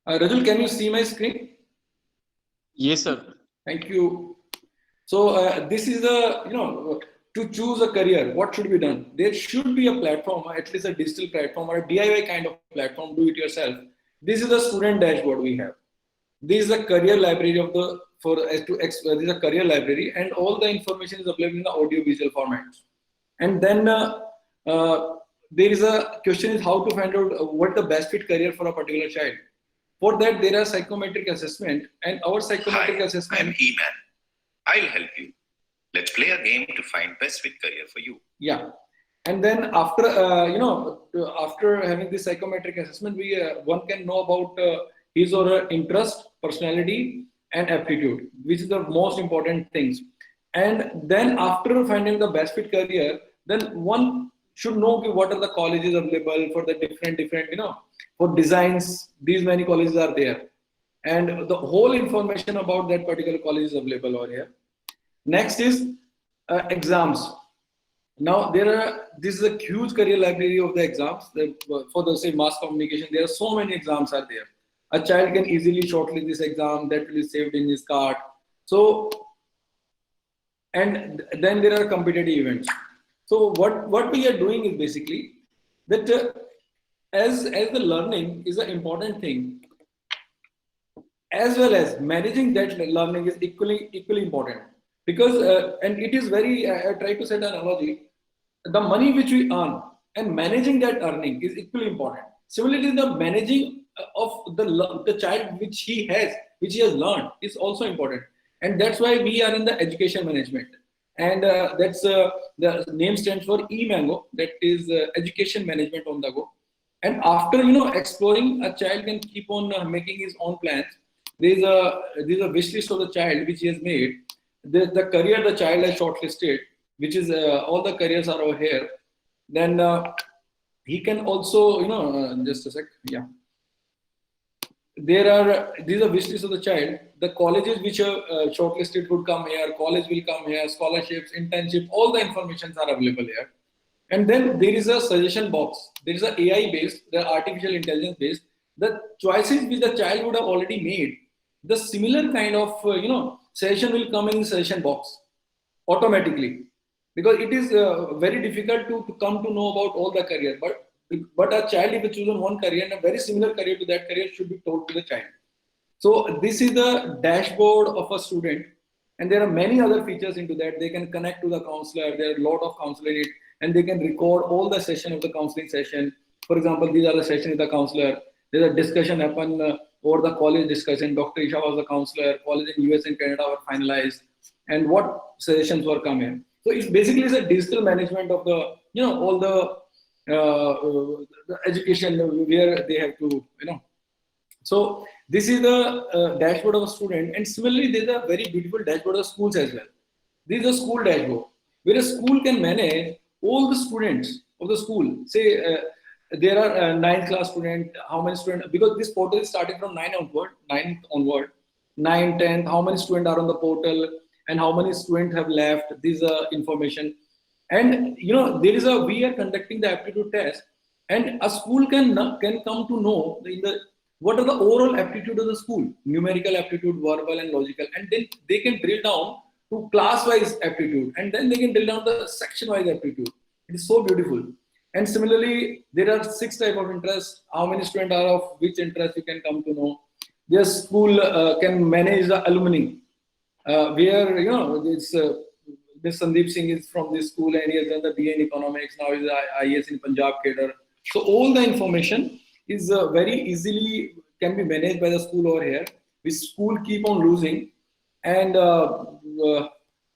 Rajul, can you see my screen? Yes, sir. Thank you. So this is to choose a career, what should be done? There should be a platform, at least a digital platform or a DIY kind of platform, do it yourself. This is the student dashboard we have. This is a career library of the, this is a career library, and all the information is available in the audio visual format. And then there is a question is how to find out what the best fit career for a particular child. For that, there are psychometric assessment, and our psychometric assessment. I'm E-Man. I'll help you. Let's play a game to find best fit career for you. Yeah. And then after, after having this psychometric assessment, one can know about his or her interest, personality, and aptitude, which is the most important things. And then after finding the best fit career, then one should know what are the colleges available for the different, for designs. These many colleges are there. And the whole information about that particular college is available over here. Next is exams. Now this is a huge career library of the exams. For the say mass communication, there are so many exams are there. A child can easily shortlist this exam, that will be saved in his card. So, and then there are competitive events. So what we are doing is basically that as the learning is an important thing, as well as managing that learning is equally important. Because, and it is very, I try to set an analogy, the money which we earn and managing that earning is equally important. Similarly, the managing of the child which he has learned is also important. And that's why we are in the education management. And that's the name stands for E-Mango, that is education management on the go. And after, exploring, a child can keep on making his own plans. There's a wish list of the child which he has made. The career the child has shortlisted, which is all the careers are over here. Then he can also, just a sec, yeah. These are wish lists of the child. The colleges which are shortlisted would come here, college will come here, scholarships, internship, all the informations are available here. And then there is a suggestion box. There is a AI based, the artificial intelligence based. The choices which the child would have already made, the similar kind of, suggestion will come in the suggestion box automatically. Because it is very difficult to come to know about all the career. But a child, if he chooses one career and a very similar career to that career should be told to the child. So this is the dashboard of a student, and there are many other features into that. They can connect to the counselor. There are a lot of counselor in it, and they can record all the session of the counseling session. For example, these are the sessions with the counselor. There's a discussion happen or the college discussion. Dr. Isha was the counselor. College in US and Canada were finalized, and what suggestions were coming. So it's basically a digital management of the all the education where they have to So this is the dashboard of a student, and similarly there's a very beautiful dashboard of schools as well. This is a school dashboard where a school can manage all the students of the school. Say there are 9th class students, how many students, because this portal is starting from 9th onward, 9, 10th, how many students are on the portal and how many students have left, this information. And we are conducting the aptitude test, and a school can come to know what are the overall aptitude of the school, numerical aptitude, verbal and logical, and then they can drill down to class-wise aptitude, and then they can drill down the section-wise aptitude. It is so beautiful. And similarly, there are 6 types of interests. How many students are of which interest you can come to know. Their school can manage the alumni, where this Sandeep Singh is from this school and he has done the BA in economics. Now he's IIEC in Punjab cadre. So all the information is very easily can be managed by the school over here. Which school keep on losing. And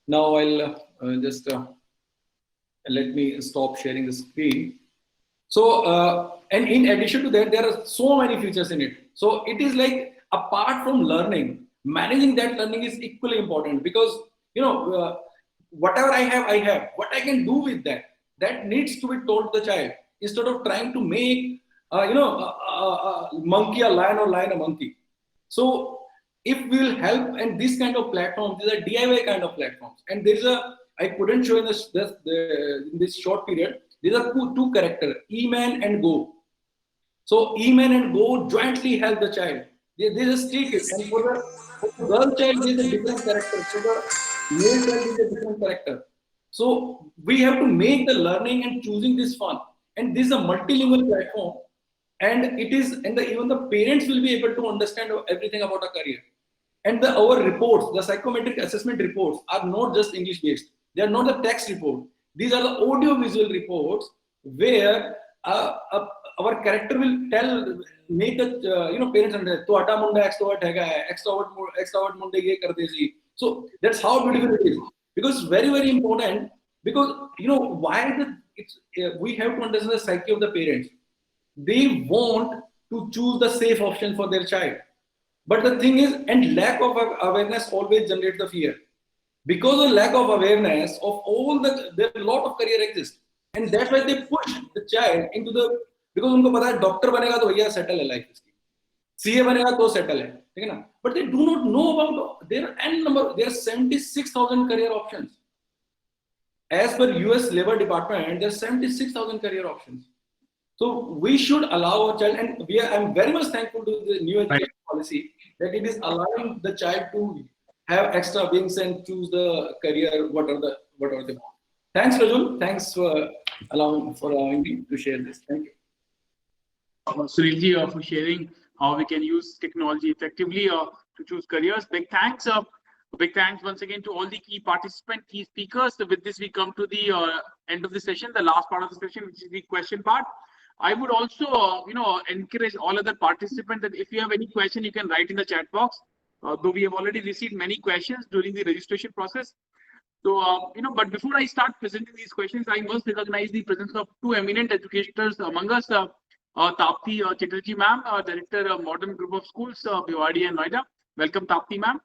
now I'll just let me stop sharing the screen. So, and in addition to that, there are so many features in it. So it is like, apart from learning, managing that learning is equally important, because, whatever I have, what I can do with that needs to be told to the child, instead of trying to make, a monkey a lion or lion a monkey. So if we'll help, and this kind of platforms, these are DIY kind of platforms, and there is I couldn't show in this short period. These are two characters, E-Man and Go. So E-Man and Go jointly help the child. They just take it, and for the girl child is a different character. For the male child is a different character. So we have to make the learning and choosing this fun. And this is a multilingual platform, and it is, and even the parents will be able to understand everything about a career. And our reports, the psychometric assessment reports, are not just English based. They are not the text report. These are the audio visual reports where our character will make the parents understand. To ata munda extrovert hai, extrovert munde ye karte si. So that's how beautiful it is. Because very, very important. Because why we have to understand the psyche of the parents. They want to choose the safe option for their child. But the thing is, and lack of awareness always generates the fear. Because of lack of awareness of all there are a lot of career exists. And that's why they push the child into because unko pata hai doctor banega to bhaiya settle hai life iski. CA banega to settle hai. ठीक है ना? But they do not know about there are 76,000 career options. As per US Labor Department, there are 76,000 career options. So we should allow our child, and I'm very much thankful to the new education policy that it is allowing the child to have extra wings and choose the career, whatever they want. Thanks, Rajul. Thanks for allowing me to share this. Thank you. Sunilji, for sharing how we can use technology effectively to choose careers. Big thanks once again to all the key participants, key speakers. So with this, we come to the end of the session, the last part of the session, which is the question part. I would also, encourage all other participants that if you have any question, you can write in the chat box. Though we have already received many questions during the registration process. So, but before I start presenting these questions, I must recognize the presence of two eminent educators among us. Tapti Chatterjee ma'am, Director of Modern Group of Schools, Bhiwadi and Noida. Welcome, Tapti ma'am.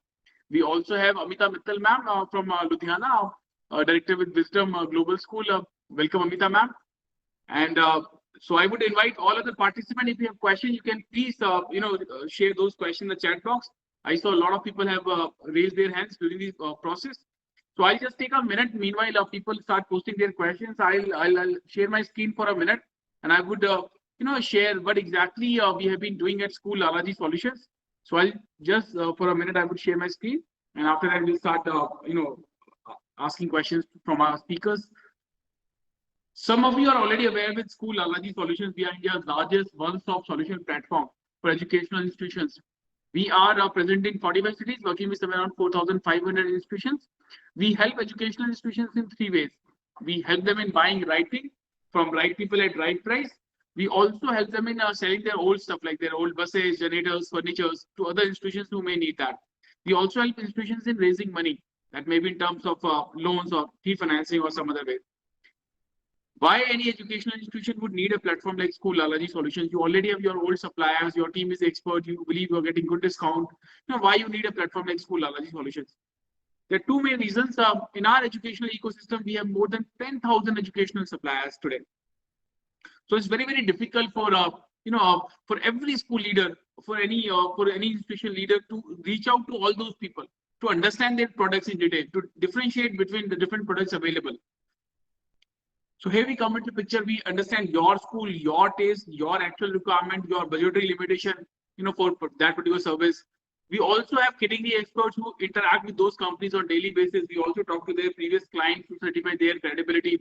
We also have Amita Mittal ma'am from Ludhiana, Director with Wisdom Global School. Welcome, Amita ma'am. And so I would invite all other participants, if you have questions, you can please, share those questions in the chat box. I saw a lot of people have raised their hands during the process. So I'll just take a minute. Meanwhile, people start posting their questions. I'll share my screen for a minute, and I would, share what exactly we have been doing at school, Lalaji Solutions. So I'll just, for a minute, I would share my screen, and after that we'll start, asking questions from our speakers. Some of you are already aware with School Lalaji Solutions, we are India's largest one-stop solution platform for educational institutions. We are present in 45 cities, working with somewhere around 4,500 institutions. We help educational institutions in 3 ways. We help them in buying right thing from right people at right price. We also help them in selling their old stuff like their old buses, generators, furnitures to other institutions who may need that. We also help institutions in raising money, that may be in terms of loans or refinancing or some other way. Why any educational institution would need a platform like School Lalaji Solutions? You already have your old suppliers, your team is expert, you believe you're getting good discount. Why you need a platform like School Lalaji Solutions? There are two main reasons. In our educational ecosystem, we have more than 10,000 educational suppliers today. So it's very, very difficult for for every school leader, for any institutional leader to reach out to all those people, to understand their products in detail, to differentiate between the different products available. So here we come into picture. We understand your school, your taste, your actual requirement, your budgetary limitation, for that particular service. We also have category experts who interact with those companies on daily basis. We also talk to their previous clients to certify their credibility,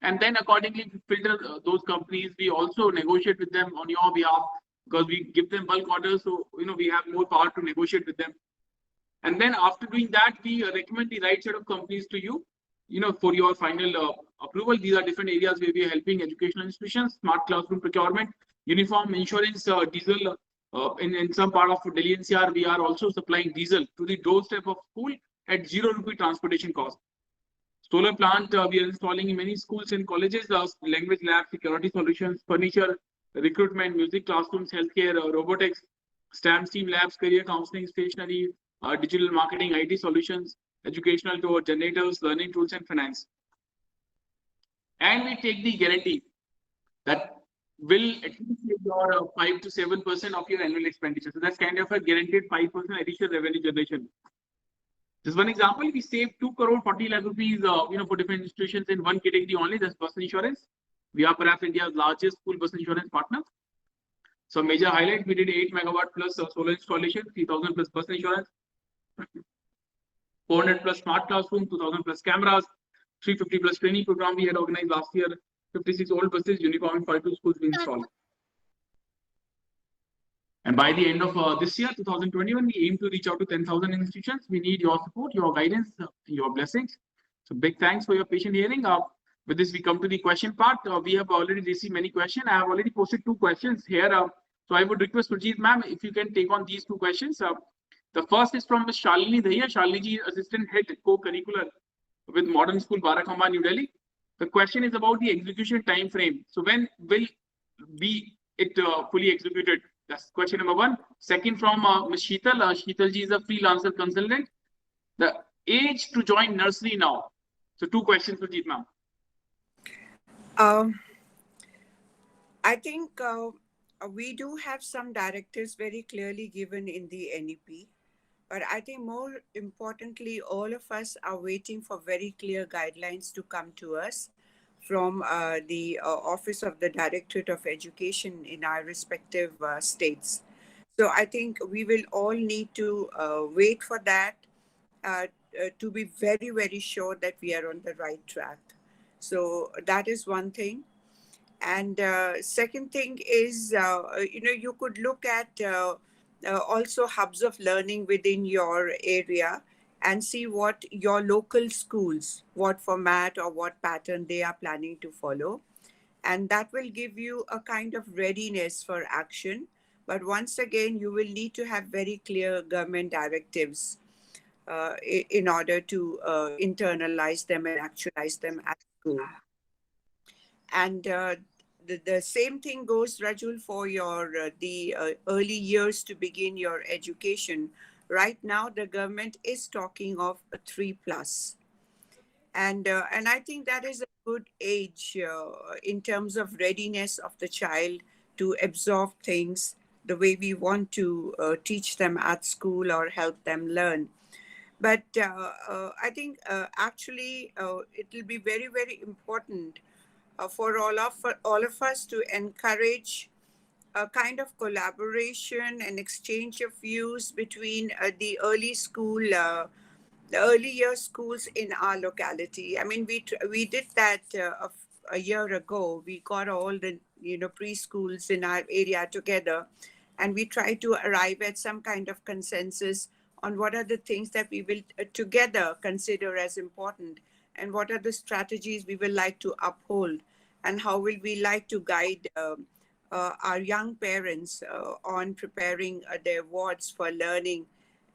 and then accordingly filter those companies. We also negotiate with them on your behalf because we give them bulk orders, so we have more power to negotiate with them. And then after doing that, we recommend the right set of companies to you, for your final approval. These are different areas where we are helping educational institutions: smart classroom procurement, uniform insurance, diesel. In some part of Delhi NCR, we are also supplying diesel to the doorstep of school at ₹0 transportation cost. Solar plant we are installing in many schools and colleges, language lab, security solutions, furniture, recruitment, music classrooms, healthcare, robotics, STEM STEAM labs, career counseling, stationery, digital marketing, IT solutions, educational tour, generators, learning tools, and finance. And we take the guarantee that will at least save your 5 to 7% of your annual expenditure. So that's kind of a guaranteed 5% additional revenue generation. Just one example, we saved 2 crore 40 lakh rupees, for different institutions in one category only. That's bus insurance. We are perhaps India's largest school bus insurance partner. So major highlight, we did 8 megawatt plus solar installation, 3,000 plus bus insurance, 400 plus smart classroom, 2,000 plus cameras, 350 plus training program we had organized last year, 56 old buses, uniform in 42 schools we installed. And by the end of this year, 2021, we aim to reach out to 10,000 institutions. We need your support, your guidance, your blessings. So big thanks for your patient hearing. With this, we come to the question part. We have already received many questions. I have already posted 2 questions here. So I would request Surjit ma'am, if you can take on these 2 questions. The first is from Ms. Shalini Dahiya. Shalini ji, Assistant Head Co-Curricular with Modern School, Barakhamba, New Delhi. The question is about the execution time frame. So when will be it fully executed? That's question number 1. Second, from Ms. Sheetal. Sheetal ji is a freelancer consultant. The age to join nursery now. So 2 questions for Jeet ma'am. I think we do have some directives very clearly given in the NEP. But I think more importantly, all of us are waiting for very clear guidelines to come to us from the Office of the Directorate of Education in our respective states. So I think we will all need to wait for that to be very, very sure that we are on the right track. So that is one thing. And second thing is, you could look at also hubs of learning within your area and see what your local schools, what format or what pattern they are planning to follow. And that will give you a kind of readiness for action. But once again, you will need to have very clear government directives in order to internalize them and actualize them at school. And the same thing goes, Rajul, for your the early years to begin your education. Right now, the government is talking of a 3+. And I think that is a good age in terms of readiness of the child to absorb things the way we want to teach them at school or help them learn. But I think actually it will be very, very important for all of us to encourage a kind of collaboration and exchange of views between the early school, the early year schools in our locality. I mean, we did that a year ago. We got all the preschools in our area together, and we tried to arrive at some kind of consensus on what are the things that we will together consider as important, and what are the strategies we will like to uphold, and how will we like to guide our young parents on preparing their wards for learning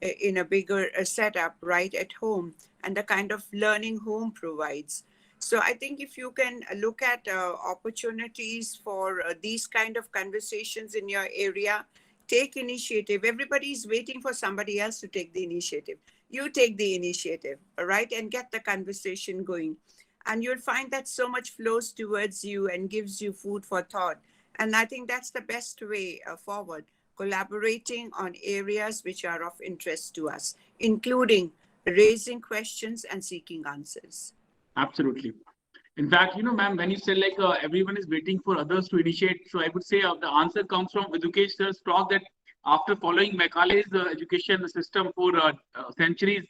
in a bigger setup right at home, and the kind of learning home provides. So I think if you can look at opportunities for these kind of conversations in your area, take initiative. Everybody is waiting for somebody else to take the initiative. You take the initiative, all right, and get the conversation going. And you'll find that so much flows towards you and gives you food for thought. And I think that's the best way forward, collaborating on areas which are of interest to us, including raising questions and seeking answers. Absolutely. In fact, ma'am, when you said like everyone is waiting for others to initiate, so I would say the answer comes from Vidukesh sir's talk that after following Macaulay's education system for centuries,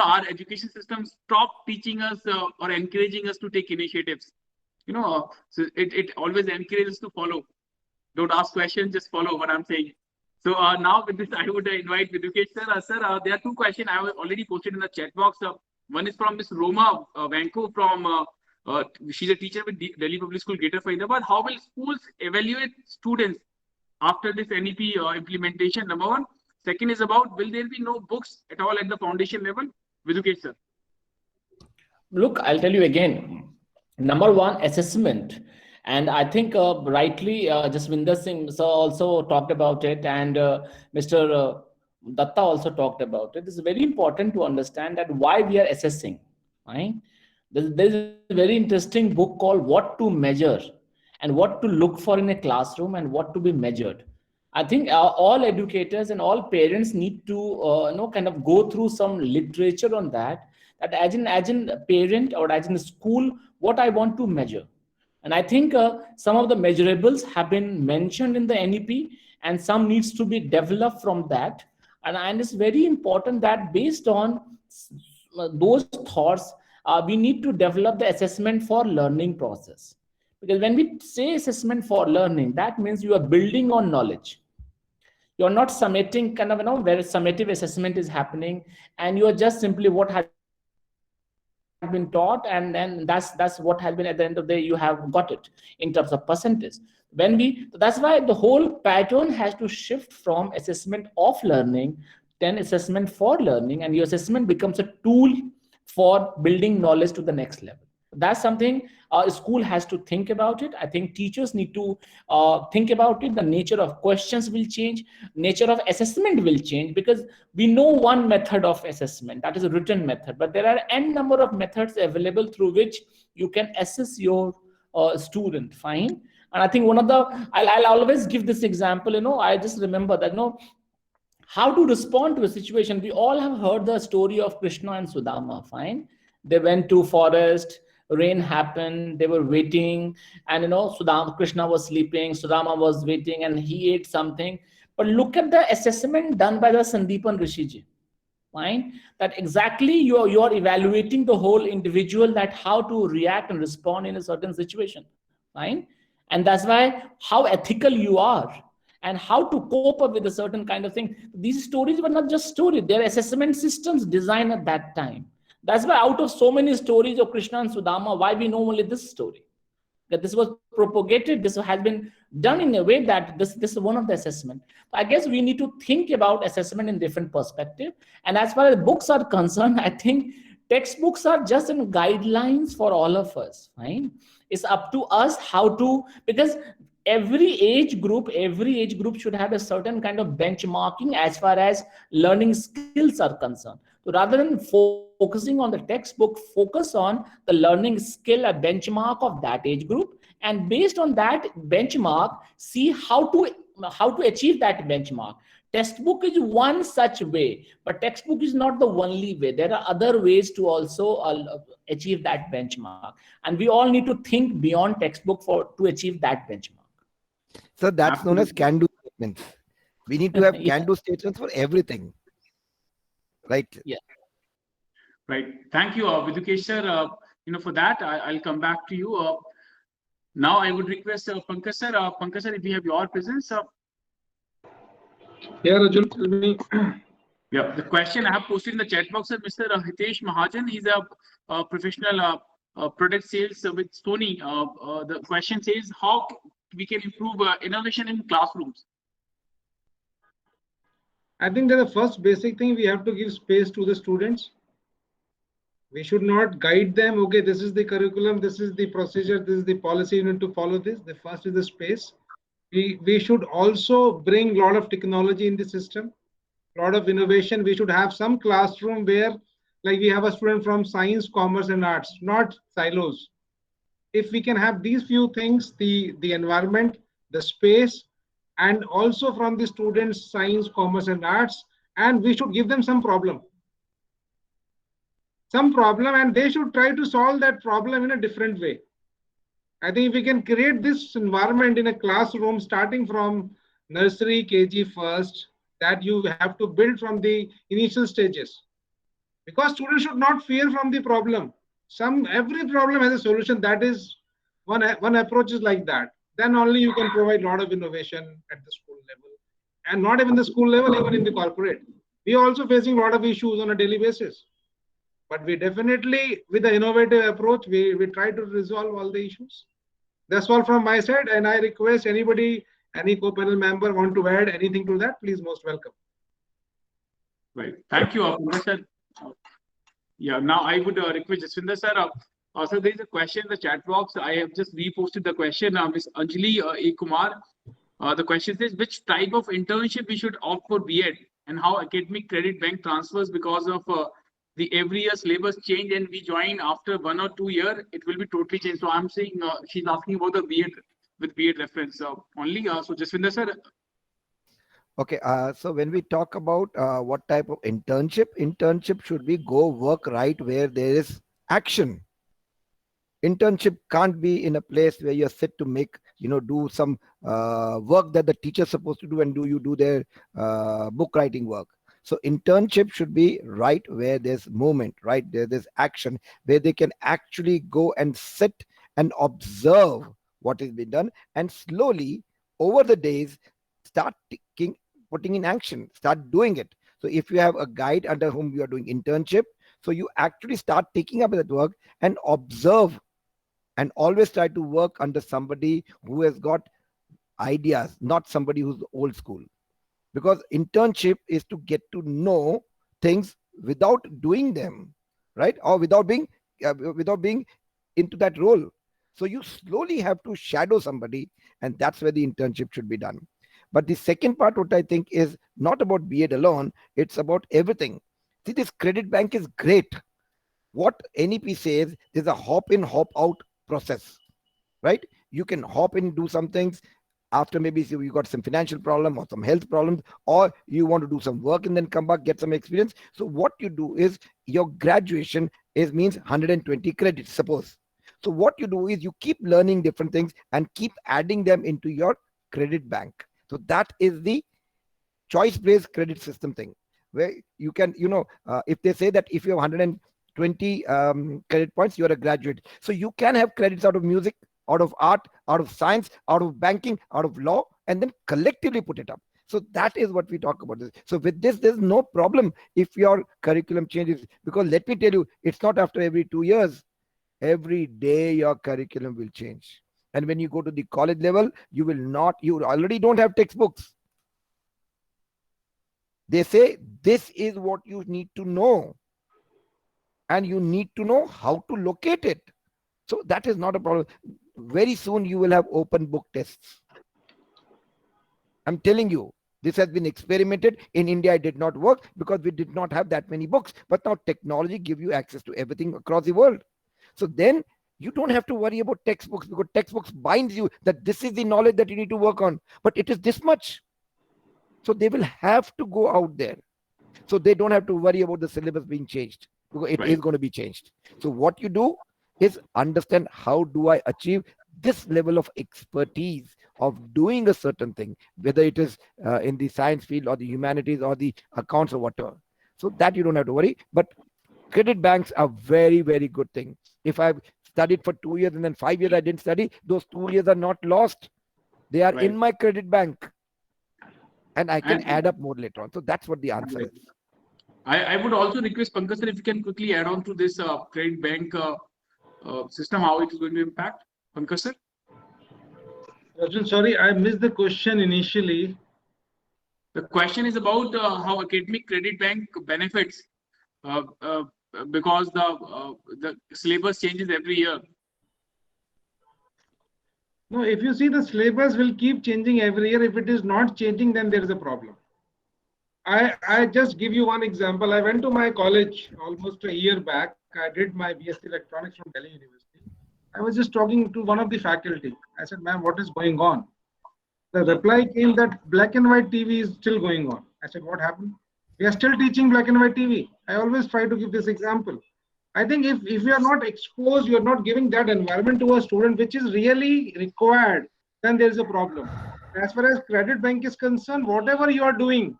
our education system stopped teaching us or encouraging us to take initiatives. So it always encourages to follow. Don't ask questions, just follow what I'm saying. So now with this, I would invite Vidukesh sir. Sir, there are two questions I have already posted in the chat box. One is from Miss Roma Vanko from, she's a teacher with Delhi Public School, Greater Faridabad. How will schools evaluate students after this NEP implementation? Number one. Second is about, will there be no books at all at the foundation level? Vidukesh sir. Look, I'll tell you again. Number one, assessment. And I think rightly, Jaswinder Singh sir also talked about it, and Mr. Datta also talked about it. It's very important to understand that why we are assessing. Right? There's a very interesting book called What to Measure and What to Look For in a Classroom and What to Be Measured. I think all educators and all parents need to kind of go through some literature on that. That as in a parent or as in a school, what I want to measure. And I think some of the measurables have been mentioned in the NEP, and some needs to be developed from that. And it's very important that based on those thoughts, we need to develop the assessment for learning process. Because when we say assessment for learning, that means you are building on knowledge. You're not summating kind of, where summative assessment is happening, and you are just simply what has been taught, and then that's what has been at the end of the day, you have got it in terms of percentage. That's why the whole pattern has to shift from assessment of learning, then assessment for learning, and your assessment becomes a tool for building knowledge to the next level. That's something a school has to think about it. I think teachers need to think about it. The nature of questions will change, nature of assessment will change, because we know one method of assessment, that is a written method, but there are n number of methods available through which you can assess your student. Fine. And I think one of the, I'll always give this example. I just remember that how to respond to a situation. We all have heard the story of Krishna and Sudama. Fine. They went to forest, rain happened, they were waiting, and Krishna was sleeping, Sudama was waiting, and he ate something. But look at the assessment done by the Sandeepan Rishiji. Fine. That exactly you're evaluating the whole individual, that how to react and respond in a certain situation. Fine. And that's why how ethical you are and how to cope up with a certain kind of thing. These stories were not just stories, they're assessment systems designed at that time. That's why out of so many stories of Krishna and Sudama, why we know only this story. That this was propagated, this has been done in a way that this is one of the assessment. I guess we need to think about assessment in different perspective. And as far as books are concerned, I think textbooks are just in guidelines for all of us, right? It's up to us how to, because every age group should have a certain kind of benchmarking as far as learning skills are concerned. So rather than focusing on the textbook, focus on the learning skill, a benchmark of that age group, and based on that benchmark, see how to achieve that benchmark. Textbook is one such way, but textbook is not the only way. There are other ways to also achieve that benchmark, and we all need to think beyond textbook to achieve that benchmark. So that's known as can-do statements. We need to have can-do statements for everything, right? Yeah. Right. Thank you, Vidukesh sir. For that, I'll come back to you. Now, I would request Pankaj sir. Pankaj sir, if we have your presence. Yeah, Rajul, tell me. Yeah, the question I have posted in the chat box is Mr. Hitesh Mahajan. He's a professional product sales with Sony. The question says, how we can improve innovation in classrooms? I think that the first basic thing, we have to give space to the students. We should not guide them. Okay, this is the curriculum, this is the procedure, this is the policy, you need to follow this. The first is the space. We should also bring a lot of technology in the system, a lot of innovation. We should have some classroom where, like, we have a student from science, commerce, and arts, not silos. If we can have these few things, the environment, the space, and also from the students science, commerce, and arts, and we should give them some problem, and they should try to solve that problem in a different way. I think if we can create this environment in a classroom, starting from nursery, KG first, that you have to build from the initial stages, because students should not fear from the problem. Every problem has a solution. That is one approach is like that. Then only you can provide a lot of innovation at the school level, and not even the school level, even in the corporate. We are also facing a lot of issues on a daily basis. But we definitely, with the innovative approach, we try to resolve all the issues. That's all from my side, and I request anybody, any co-panel member want to add anything to that, please, most welcome. Right. Thank you, Professor. Yeah, now I would request Jaswinder sir. Also, there is a question in the chat box. I have just reposted the question. Ms. Anjali A. Kumar. The question is, which type of internship we should opt for B.Ed, and how academic credit bank transfers because of the every year syllabus change, and we join after 1 or 2 years, it will be totally changed. So I'm saying she's asking about the B.Ed with B.Ed reference only. So Jaswinder sir. Okay, so when we talk about what type of internship should be go work right where there is action. Internship can't be in a place where you're set to make, do some work that the teacher's supposed to do, and you do their book writing work. So internship should be right where there's movement, right? There's action, where they can actually go and sit and observe what is being done, and slowly over the days start putting in action, start doing it. So if you have a guide under whom you are doing internship, so you actually start taking up that work and observe, and always try to work under somebody who has got ideas, not somebody who's old school. Because internship is to get to know things without doing them, right? Or without being into that role. So you slowly have to shadow somebody, and that's where the internship should be done. But the second part, what I think is not about B.Ed alone, it's about everything. See, this credit bank is great. What NEP says, there's a hop in, hop out process, right? You can hop in, do some things. After maybe you got some financial problem or some health problems, or you want to do some work and then come back, get some experience. So what you do is your graduation means 120 credits, suppose. So what you do is you keep learning different things and keep adding them into your credit bank. So that is the choice-based credit system thing, where you can, if they say that if you have 120 credit points, you're a graduate. So you can have credits out of music, out of art, out of science, out of banking, out of law, and then collectively put it up. So that is what we talk about. So with this, there's no problem if your curriculum changes, because let me tell you, it's not after every 2 years. Every day your curriculum will change. And when you go to the college level, you already don't have textbooks. They say this is what you need to know, and you need to know how to locate it. So that is not a problem. Very soon you will have open book tests. I'm telling you, this has been experimented. In India, it did not work because we did not have that many books. But now technology gives you access to everything across the world. So then you don't have to worry about textbooks, because textbooks binds you that this is the knowledge that you need to work on. But it is this much. So they will have to go out there. So they don't have to worry about the syllabus being changed, because it is going to be changed. So what you do is understand, how do I achieve this level of expertise of doing a certain thing, whether it is in the science field or the humanities or the accounts or whatever. So that you don't have to worry. But credit banks are very, very good thing. If I've studied for 2 years and then 5 years I didn't study, those 2 years are not lost. They are in my credit bank, and I can add up more later on. So that's what the answer is. I would also request Pankaj sir, if you can quickly add on to this credit bank system, how it is going to impact. Pankaj sir. Arjun, sorry, I missed the question initially. The question is about how academic credit bank benefits uh, uh, because the syllabus changes every year. No, if you see the syllabus will keep changing every year. If it is not changing, then there is a problem. I just give you one example. I went to my college almost a year back. I did my BSc Electronics from Delhi University. I was just talking to one of the faculty. I said, ma'am, what is going on? The reply came that black and white TV is still going on. I said, what happened? We are still teaching black and white TV. I always try to give this example. I think if you are not exposed, you are not giving that environment to a student, which is really required, then there is a problem. As far as credit bank is concerned, whatever you are doing,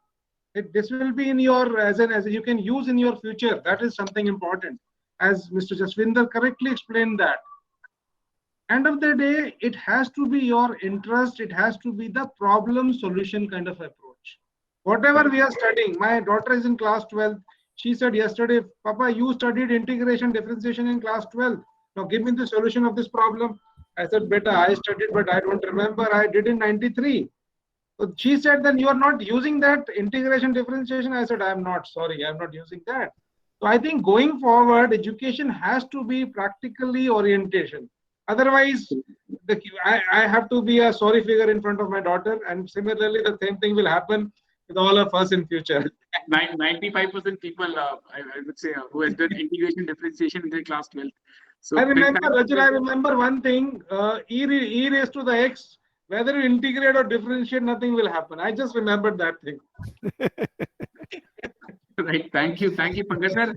this will be in your as you can use in your future. That is something important. As Mr. Jaswinder correctly explained that end of the day, it has to be your interest, it has to be the problem solution kind of approach. Whatever we are studying, my daughter is in class 12th. She said yesterday, Papa, you studied integration differentiation in class 12th. Now give me the solution of this problem. I said, beta, I studied, but I don't remember. I did in 93. So she said, then you are not using that integration differentiation. I said, I'm not, sorry, I'm not using that. So I think going forward, education has to be practically orientation. Otherwise, I have to be a sorry figure in front of my daughter, and similarly, the same thing will happen with all of us in future. 95% people, I would say, who has done integration differentiation in their class 12th. So I remember, Rajul, I remember one thing, e raised to the x, whether you integrate or differentiate, nothing will happen. I just remembered that thing. Right. Thank you, Pankaj sir.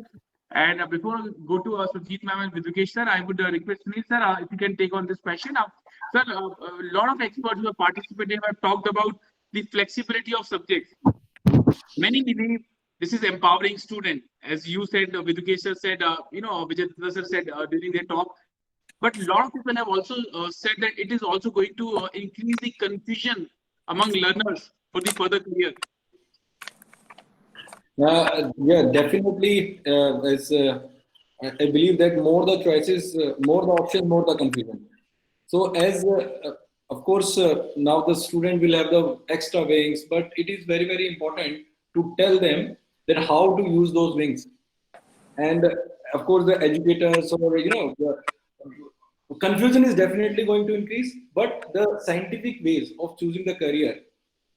And before we go to Sujit ma'am and Vidukesh sir, I would request Sunil sir if you can take on this question. Sir, a lot of experts who have participated have talked about the flexibility of subjects. Many believe this is empowering student, as you said, Vidukesh sir said, Vijay sir said during their talk. But a lot of people have also said that it is also going to increase the confusion among learners for the further career. Yeah, definitely. I believe that more the choices, more the options, more the confusion. So, of course, now the student will have the extra wings, but it is very, very important to tell them that how to use those wings. And of course, the educators or the confusion is definitely going to increase, but the scientific ways of choosing the career,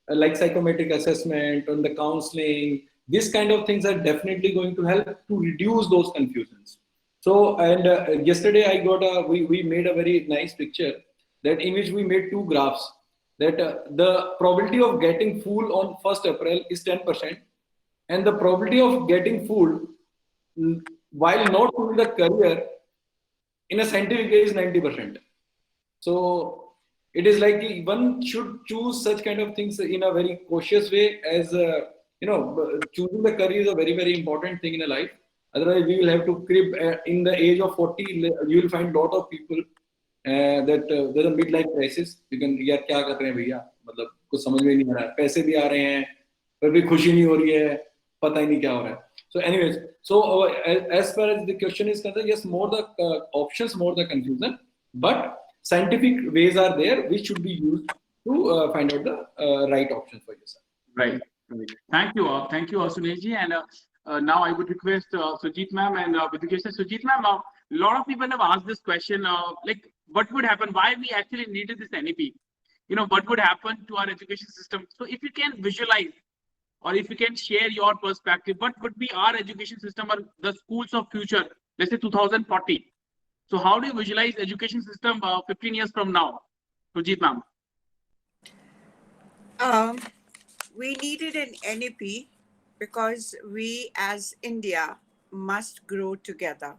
like psychometric assessment and the counseling, these kind of things are definitely going to help to reduce those confusions. So, and yesterday I got we made a very nice picture that in which we made two graphs that the probability of getting fooled on 1st April is 10%, and the probability of getting fooled while not doing the career in a scientific way is 90%. So it is like one should choose such kind of things in a very cautious way, as choosing the career is a very, very important thing in a life. Otherwise, we will have to crib in the age of 40. You will find a lot of people that there's a midlife crisis. You can यार क्या कर रहे हैं भैया, मतलब कुछ समझ में नहीं आ रहा है, पैसे भी आ रहे हैं पर भी खुशी नहीं हो रही है, पता ही नहीं क्या हो रहा है. So anyways, so as far as the question is concerned, yes, more the options, more the confusion, but scientific ways are there which should be used to find out the right option for yourself. Right. Thank you, Sunilji. And now I would request Sujit ma'am and Vidukesh. Sujit ma'am, a lot of people have asked this question, like what would happen, why we actually needed this NEP? What would happen to our education system? So if you can visualize, or if you can share your perspective, what would be our education system or the schools of future, let's say 2040? So how do you visualize education system 15 years from now? Sujit ma'am. We needed an NEP because we as India must grow together.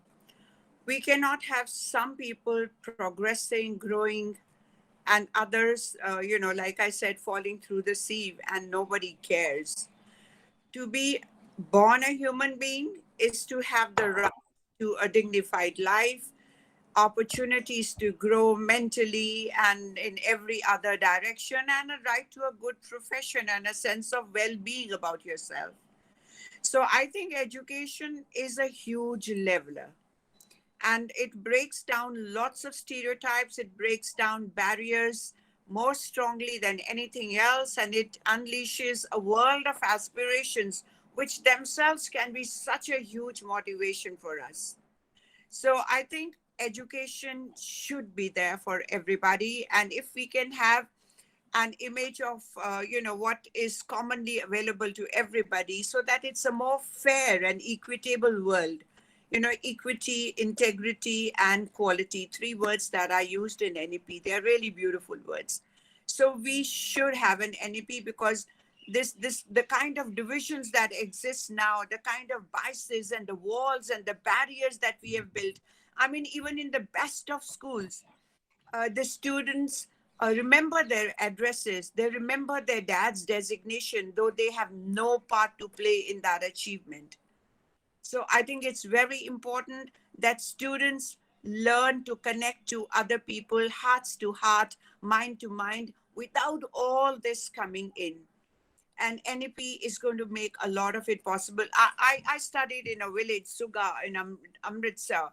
We cannot have some people progressing, growing, and others, like I said, falling through the sieve and nobody cares. To be born a human being is to have the right to a dignified life, opportunities to grow mentally and in every other direction, and a right to a good profession and a sense of well-being about yourself. So I think education is a huge leveler, and it breaks down lots of stereotypes. It breaks down barriers more strongly than anything else, and it unleashes a world of aspirations, which themselves can be such a huge motivation for us. So I think education should be there for everybody, and if we can have an image of what is commonly available to everybody, so that it's a more fair and equitable world. Equity, integrity, and quality, three words that are used in NEP. They're really beautiful words. So we should have an NEP, because this the kind of divisions that exist now, the kind of biases and the walls and the barriers that we have built. I mean, even in the best of schools, the students remember their addresses, they remember their dad's designation, though they have no part to play in that achievement. So I think it's very important that students learn to connect to other people, hearts to heart, mind to mind, without all this coming in. And NEP is going to make a lot of it possible. I studied in a village, Suga, in Amritsar.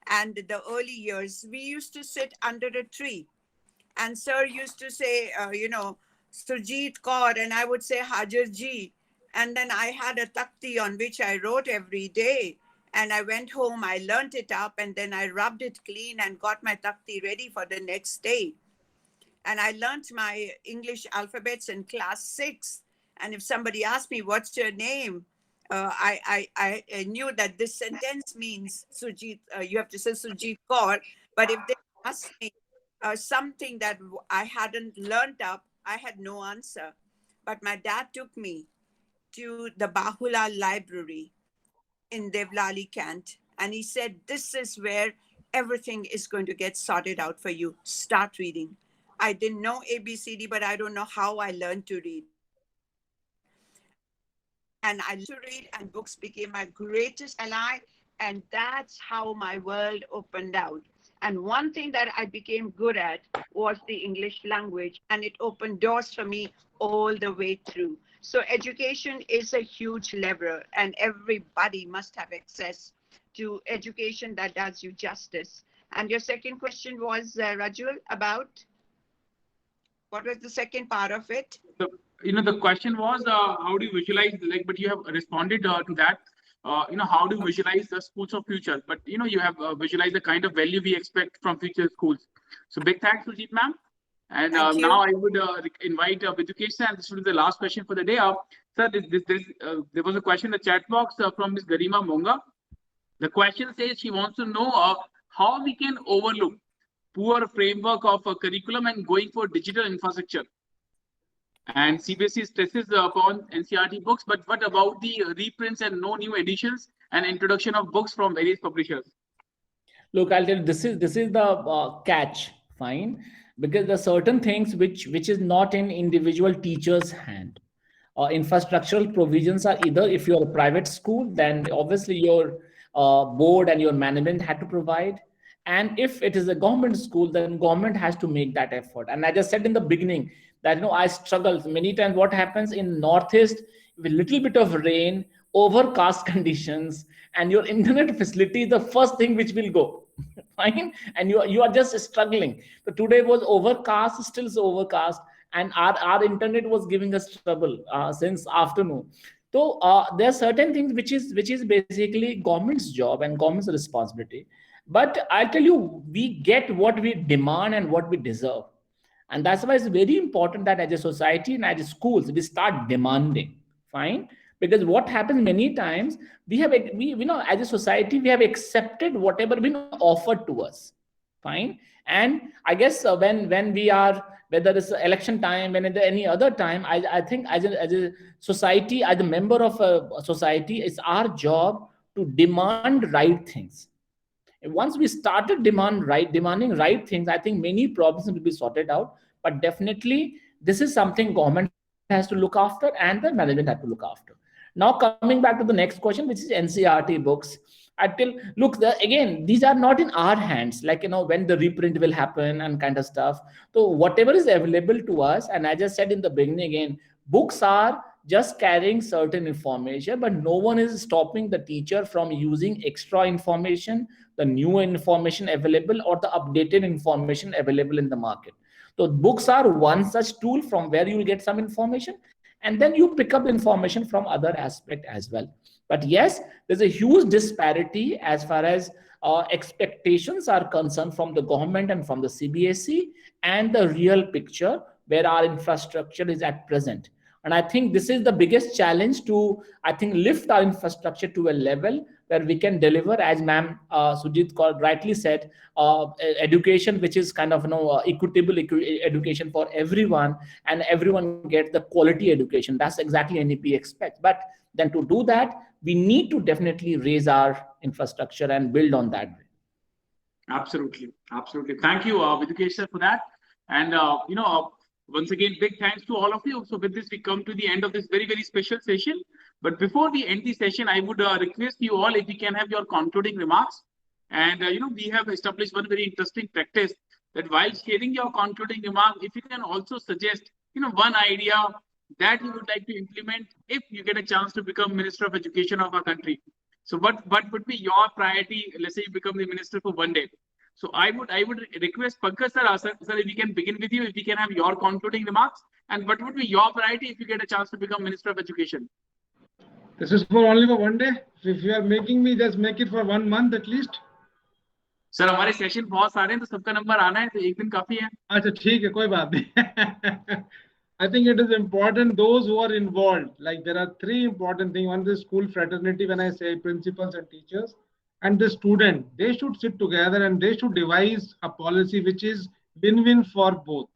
And the early years, we used to sit under a tree. And sir used to say, Surjit Kaur, and I would say Hajar Ji. And then I had a takti on which I wrote every day. And I went home, I learnt it up, and then I rubbed it clean and got my takti ready for the next day. And I learnt my English alphabets in class 6. And if somebody asked me, what's your name? I knew that this sentence means Sujit, you have to say Sujit Kaur. But if they asked me something that I hadn't learnt up, I had no answer. But my dad took me to the Bahula Library in Devlali, Kent. And he said, this is where everything is going to get sorted out for you. Start reading. I didn't know ABCD, but I don't know how I learned to read. And I learned to read, and books became my greatest ally. And that's how my world opened out. And one thing that I became good at was the English language, and it opened doors for me all the way through. So education is a huge lever, and everybody must have access to education that does you justice. And your second question was, Rajul, about what was the second part of it? The question was, how do you visualize, like, but you have responded to that. How do you visualize the schools of future? But, you have visualized the kind of value we expect from future schools. So big thanks, Sujit ma'am. And now I would invite Vidukesh, and this will be the last question for the day. Sir, there was a question in the chat box from Ms. Garima Monga. The question says she wants to know how we can overlook poor framework of a curriculum and going for digital infrastructure. And CBSE stresses upon NCERT books, but what about the reprints and no new editions and introduction of books from various publishers? Look, I'll tell you, this is the catch, fine, because there are certain things which is not in individual teacher's hand. Infrastructural provisions are either, if you're a private school, then obviously your board and your management had to provide. And if it is a government school, then government has to make that effort. And I just said in the beginning that, I struggle many times. What happens in Northeast with little bit of rain, overcast conditions, and your internet facility is the first thing which will go. Fine, and you are just struggling. So today was overcast, still so overcast, and our internet was giving us trouble since afternoon. So there are certain things which is basically government's job and government's responsibility. But I tell you, we get what we demand and what we deserve. And that's why it's very important that as a society and as schools, we start demanding. Fine. Because what happens many times, we as a society, we have accepted whatever been offered to us. Fine. And I guess when we are, whether it's election time, when it's any other time, I think as a society, as a member of a society, it's our job to demand right things. Once we started demanding right things, I think many problems will be sorted out. But definitely, this is something government has to look after and the management has to look after. Now, coming back to the next question, which is NCERT books. Look, again, these are not in our hands, like, when the reprint will happen and kind of stuff. So whatever is available to us, and I just said in the beginning again, books are just carrying certain information, but no one is stopping the teacher from using extra information, the new information available, or the updated information available in the market. So books are one such tool from where you will get some information, and then you pick up information from other aspect as well. But yes, there's a huge disparity as far as expectations are concerned from the government and from the CBSE and the real picture where our infrastructure is at present. And I think this is the biggest challenge to, I think, lift our infrastructure to a level where we can deliver, as ma'am Sujit rightly said, education which is kind of equitable education for everyone, and everyone gets the quality education. That's exactly NEP expects. But then to do that, we need to definitely raise our infrastructure and build on that. Absolutely, absolutely. Thank you, Vidukesh sir, for that. And once again, big thanks to all of you. So with this, we come to the end of this very, very special session. But before we end the session, I would request you all if you can have your concluding remarks. And we have established one very interesting practice that while sharing your concluding remarks, if you can also suggest one idea that you would like to implement if you get a chance to become Minister of Education of our country. So what would be your priority? Let's say you become the minister for one day. So I would request Pankaj sir, if we can begin with you, if we can have your concluding remarks, and what would be your priority if you get a chance to become Minister of Education? This is for only for one day. If you are making me, just make it for 1 month at least. Sir हमारे session बहुत सारे हैं तो सबका number आना है तो एक दिन काफी है. अच्छा ठीक है कोई बात नहीं. I think it is important those who are involved. Like there are 3 important things. One is school fraternity. When I say principals and teachers, and the student, they should sit together and they should devise a policy which is win-win for both.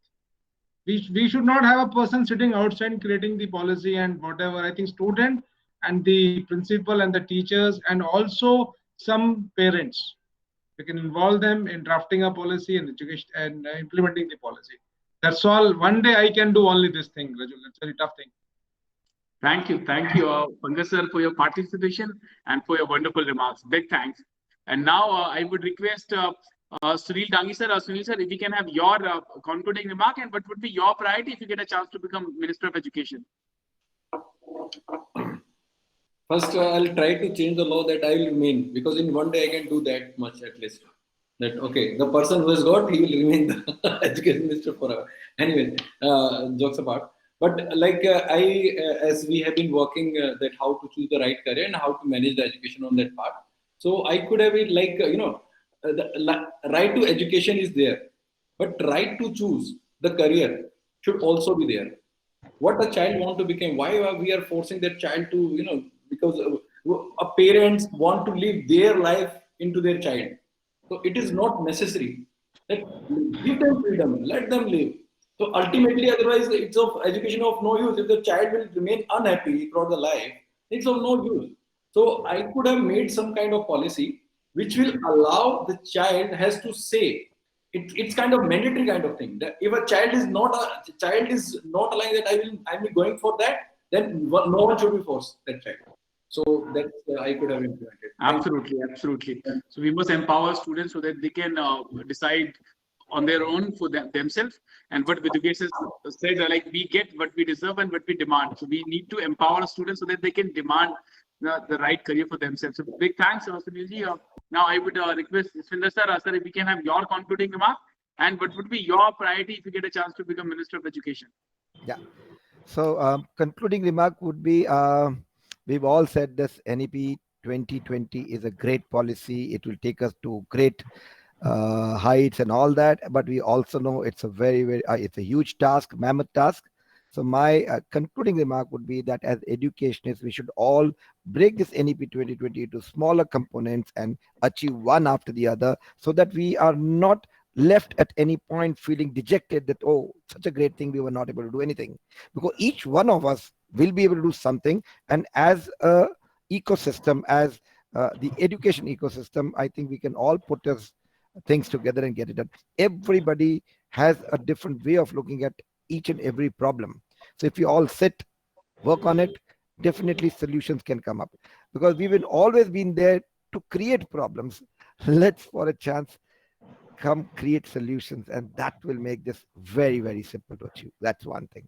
We should not have a person sitting outside creating the policy and whatever. I think student and the principal and the teachers and also some parents, we can involve them in drafting a policy and education and implementing the policy. That's all. One day I can do only this thing, Rajul. It's a very tough thing. Thank you, Pankaj sir, for your participation and for your wonderful remarks. Big thanks. And now I would request Sunil Dangi sir, Sunil sir, if we can have your concluding remark and what would be your priority if you get a chance to become Minister of Education. First, I'll try to change the law that I will remain, because in one day I can do that much at least. That okay, the person who has got, he will remain the education minister forever. Anyway, jokes apart. But like as we have been working that how to choose the right career and how to manage the education on that part. So I could have it like the right to education is there, but right to choose the career should also be there. What a child want to become? Why are we are forcing that child to because a parents want to live their life into their child. So it is not necessary. That give them freedom, let them live. So ultimately, otherwise, it's of education of no use. If the child will remain unhappy throughout the life, it's of no use. So I could have made some kind of policy which will allow the child has to say. It's kind of mandatory kind of thing. That if a child is not allowing that I'm going for that, then no one should be forced that child. So that I could have implemented. Absolutely. So we must empower students so that they can decide on their own for themselves. And what Vidukesh said, like we get what we deserve and what we demand. So we need to empower students so that they can demand the right career for themselves. So big thanks, Sunilji. Now I would request Svinder sir, if we can have your concluding remark and what would be your priority if you get a chance to become Minister of Education. Yeah. So concluding remark would be, we've all said this NEP 2020 is a great policy. It will take us to great heights and all that. But we also know it's a it's a huge task, mammoth task. So my concluding remark would be that as educationists, we should all break this NEP 2020 into smaller components and achieve one after the other so that we are not left at any point feeling dejected that, oh, such a great thing, we were not able to do anything. Because each one of us will be able to do something. And as a ecosystem, as the education ecosystem, I think we can all put things together and get it done. Everybody has a different way of looking at each and every problem. So if you all sit, work on it, definitely solutions can come up. Because we've always been there to create problems. Let's, for a chance, come create solutions, and that will make this very, very simple to achieve. That's one thing.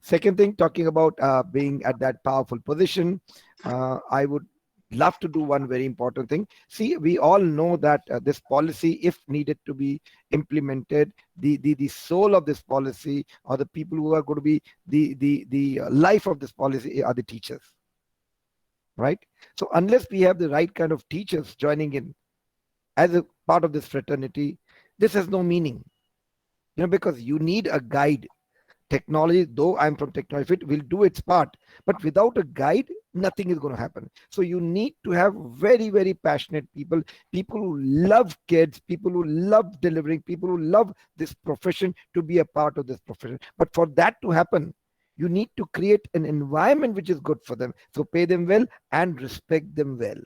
Second thing, talking about being at that powerful position, I would love to do one very important thing. See, we all know that this policy, if needed to be implemented, the soul of this policy, or the people who are going to be the life of this policy, are the teachers, right? So unless we have the right kind of teachers joining in as a part of this fraternity, this has no meaning, because you need a guide. Technology, though I'm from technology, it will do its part, but without a guide, nothing is going to happen. So you need to have very, very passionate people, people who love kids, people who love delivering, people who love this profession, to be a part of this profession. But for that to happen, you need to create an environment which is good for them. So pay them well and respect them well.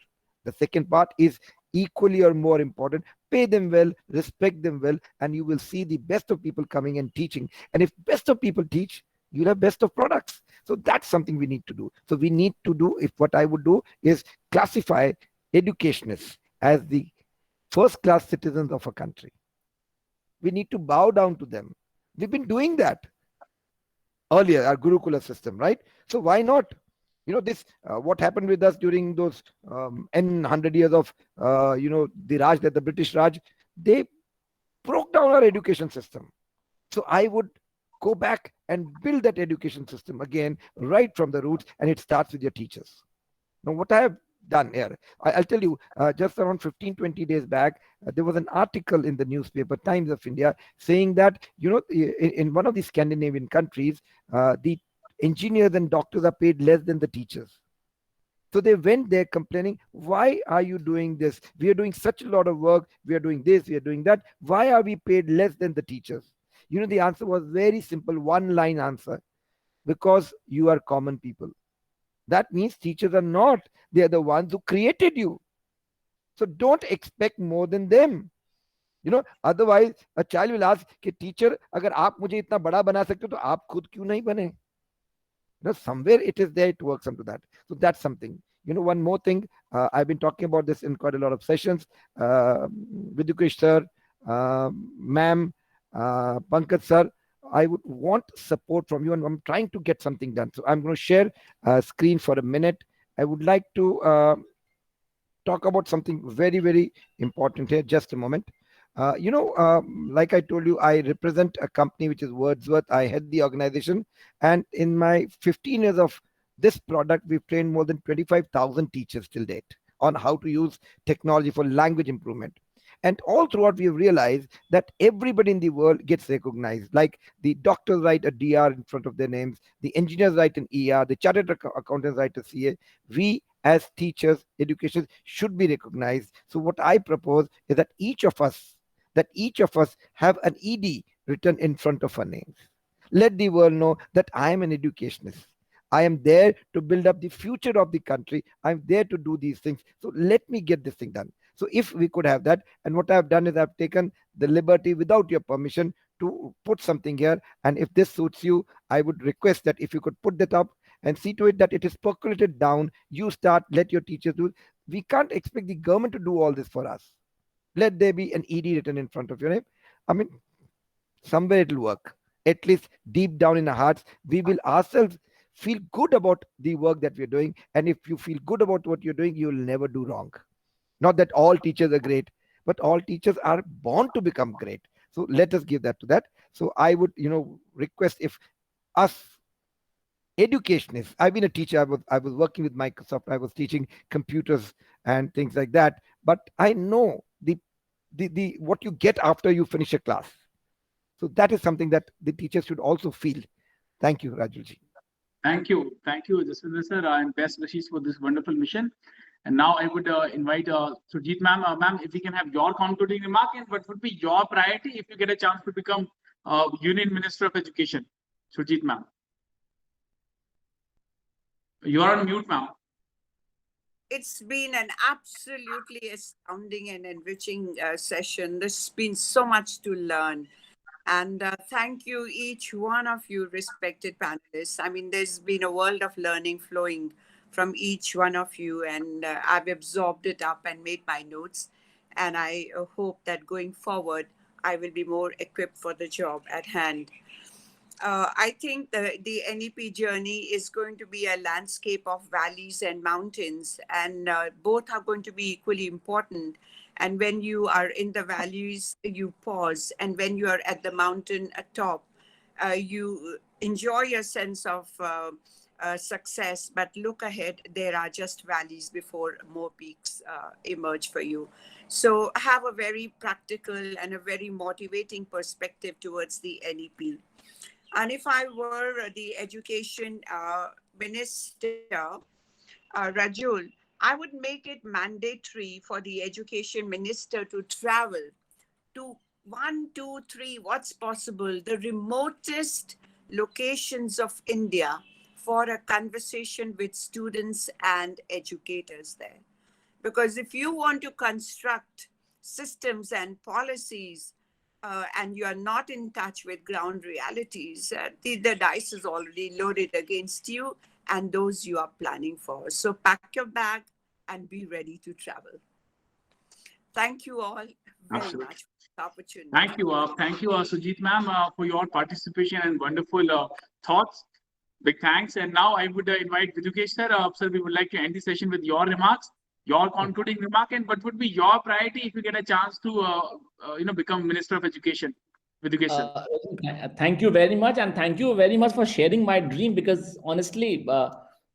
The second part is equally or more important. Pay them well, respect them well, and you will see the best of people coming and teaching. And if best of people teach, you'll have best of products. So that's something we need to do. So we need to do, if what I would do is classify educationists as the first class citizens of a country. We need to bow down to them. We've been doing that earlier, our Gurukula system, right? So why not? This what happened with us during those n 100 years of the Raj, that the British Raj, they broke down our education system. So I would go back and build that education system again, right from the roots, and it starts with your teachers. Now, what I have done here, I'll tell you, just around 15-20 days back, there was an article in the newspaper Times of India saying that in one of the Scandinavian countries, the engineers and doctors are paid less than the teachers. So they went there complaining, why are you doing this? We are doing such a lot of work. We are doing this, we are doing that. Why are we paid less than the teachers? The answer was very simple, one line answer: because you are common people. That means teachers are not. They are the ones who created you. So don't expect more than them. Otherwise a child will ask, teacher, agar aap mujhe itna bada bana sakte ho, to aap khud kyun nahi bane? Somewhere it is there, it works onto that. So that's something. One more thing, I've been talking about this in quite a lot of sessions. Vidukesh sir, ma'am, Pankaj sir, I would want support from you, and I'm trying to get something done. So I'm going to share a screen for a minute. I would like to talk about something very, very important here. Just a moment. Like I told you, I represent a company which is Wordsworth. I head the organization, and in my 15 years of this product, we've trained more than 25,000 teachers till date on how to use technology for language improvement. And all throughout, we have realized that everybody in the world gets recognized. Like the doctors write a DR in front of their names, the engineers write an ER, the chartered accountants write a CA. We as teachers, educators, should be recognized. So what I propose is that each of us have an ED written in front of our names. Let the world know that I am an educationist. I am there to build up the future of the country. I'm there to do these things. So let me get this thing done. So if we could have that, and what I've done is I've taken the liberty without your permission to put something here. And if this suits you, I would request that if you could put that up and see to it that it is percolated down. You start, let your teachers do. We can't expect the government to do all this for us. Let there be an ED written in front of your name. I mean, somewhere it'll work. At least deep down in our hearts, we will ourselves feel good about the work that we're doing. And if you feel good about what you're doing, you'll never do wrong. Not that all teachers are great, but all teachers are born to become great. So let us give that to that. So I would, request if us educationists, I've been a teacher, I was working with Microsoft, I was teaching computers and things like that. But I know the what you get after you finish a class. So that is something that the teachers should also feel. Thank you, Rajulji. Thank you, Jaswinder sir, and best wishes for this wonderful mission. And now I would invite Surjit ma'am. Ma'am, if we can have your concluding remark, and what would be your priority if you get a chance to become Union Minister of Education? Surjit ma'am. You are on mute, ma'am. It's been an absolutely astounding and enriching session. There's been so much to learn. And thank you, each one of you respected panelists. I mean, there's been a world of learning flowing from each one of you, and I've absorbed it up and made my notes. And I hope that going forward, I will be more equipped for the job at hand. I think the NEP journey is going to be a landscape of valleys and mountains, and both are going to be equally important. And when you are in the valleys, you pause, and when you are at the mountain top, you enjoy a sense of success, but look ahead, there are just valleys before more peaks emerge for you. So have a very practical and a very motivating perspective towards the NEP. And if I were the education minister, Rajul, I would make it mandatory for the education minister to travel to 1, 2, 3, what's possible, the remotest locations of India for a conversation with students and educators there. Because if you want to construct systems and policies and you are not in touch with ground realities, the dice is already loaded against you and those you are planning for. So pack your bag and be ready to travel. Thank you all very much for the opportunity. Thank you, Sujit ma'am, for your participation and wonderful thoughts. Big thanks. And now I would invite Vidukesh sir. Sir, we would like to end the session with your remarks, your concluding remark, and what would be your priority if you get a chance to, become Minister of Education, Vidukesh sir. Thank you very much, and thank you very much for sharing my dream, because honestly,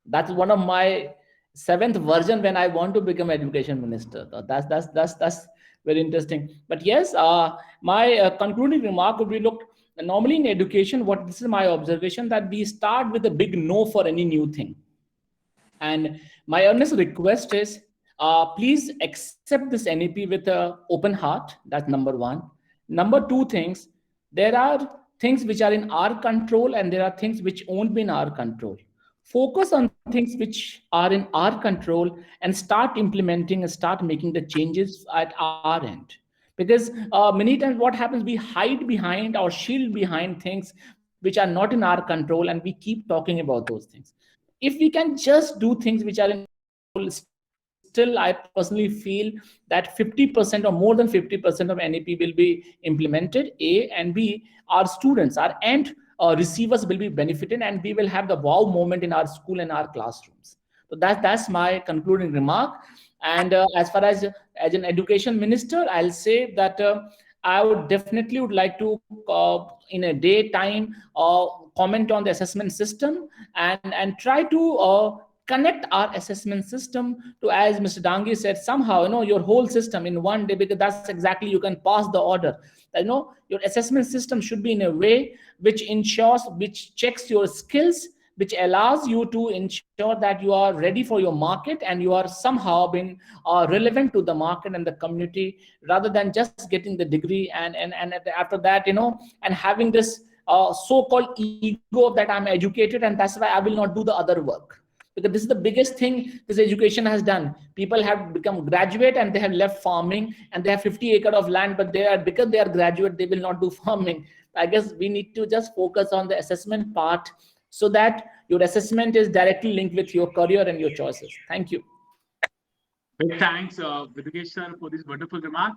that's one of my seventh version when I want to become education minister. That's very interesting. But yes, my concluding remark would be: look, normally in education, what this is my observation, that we start with a big no for any new thing. And my earnest request is, please accept this NEP with an open heart. That's number one. Number two things, there are things which are in our control and there are things which won't be in our control. Focus on things which are in our control and start implementing and start making the changes at our end. Because many times what happens, we hide behind or shield behind things which are not in our control, and we keep talking about those things. If we can just do things which are in our control, still I personally feel that 50% or more than 50% of NEP will be implemented, A, and B, our students, our end receivers will be benefited, and we will have the wow moment in our school and our classrooms. So that's my concluding remark. And as far as an education minister, I'll say that I would definitely would like to in a day time comment on the assessment system, and try to connect our assessment system to, as Mr. Dangi said, somehow, your whole system in one day, because that's exactly, you can pass the order. Your assessment system should be in a way which ensures, which checks your skills, which allows you to ensure that you are ready for your market and you are somehow being relevant to the market and the community, rather than just getting the degree and after that, and having this so-called ego that I'm educated and that's why I will not do the other work. Because this is the biggest thing this education has done. People have become graduate and they have left farming, and they have 50 acres of land, but because they are graduate, they will not do farming. I guess we need to just focus on the assessment part, so that your assessment is directly linked with your career and your choices. Thank you. Big thanks, Vidukesh sir, for this wonderful remark.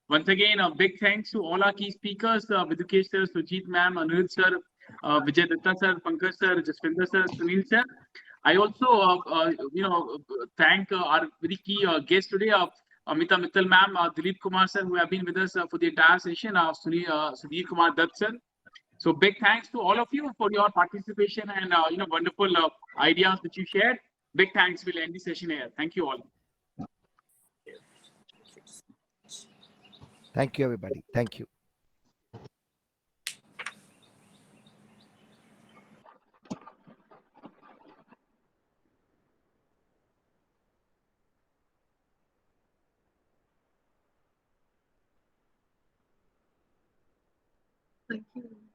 Once again, a big thanks to all our key speakers, Vidukesh sir, Sujit ma'am, Anuruddh sir, Vijay Datta sir, Pankaj sir, Jaswinder sir, Sunil sir. I also, thank our very key guests today, Amita Mittal ma'am, Dilip Kumar sir, who have been with us for the entire session, Sudhir Kumar Dutt sir. So big thanks to all of you for your participation and wonderful ideas which you shared. Big thanks. We'll end the session here. Thank you all. Thank you, everybody. Thank you. Thank you.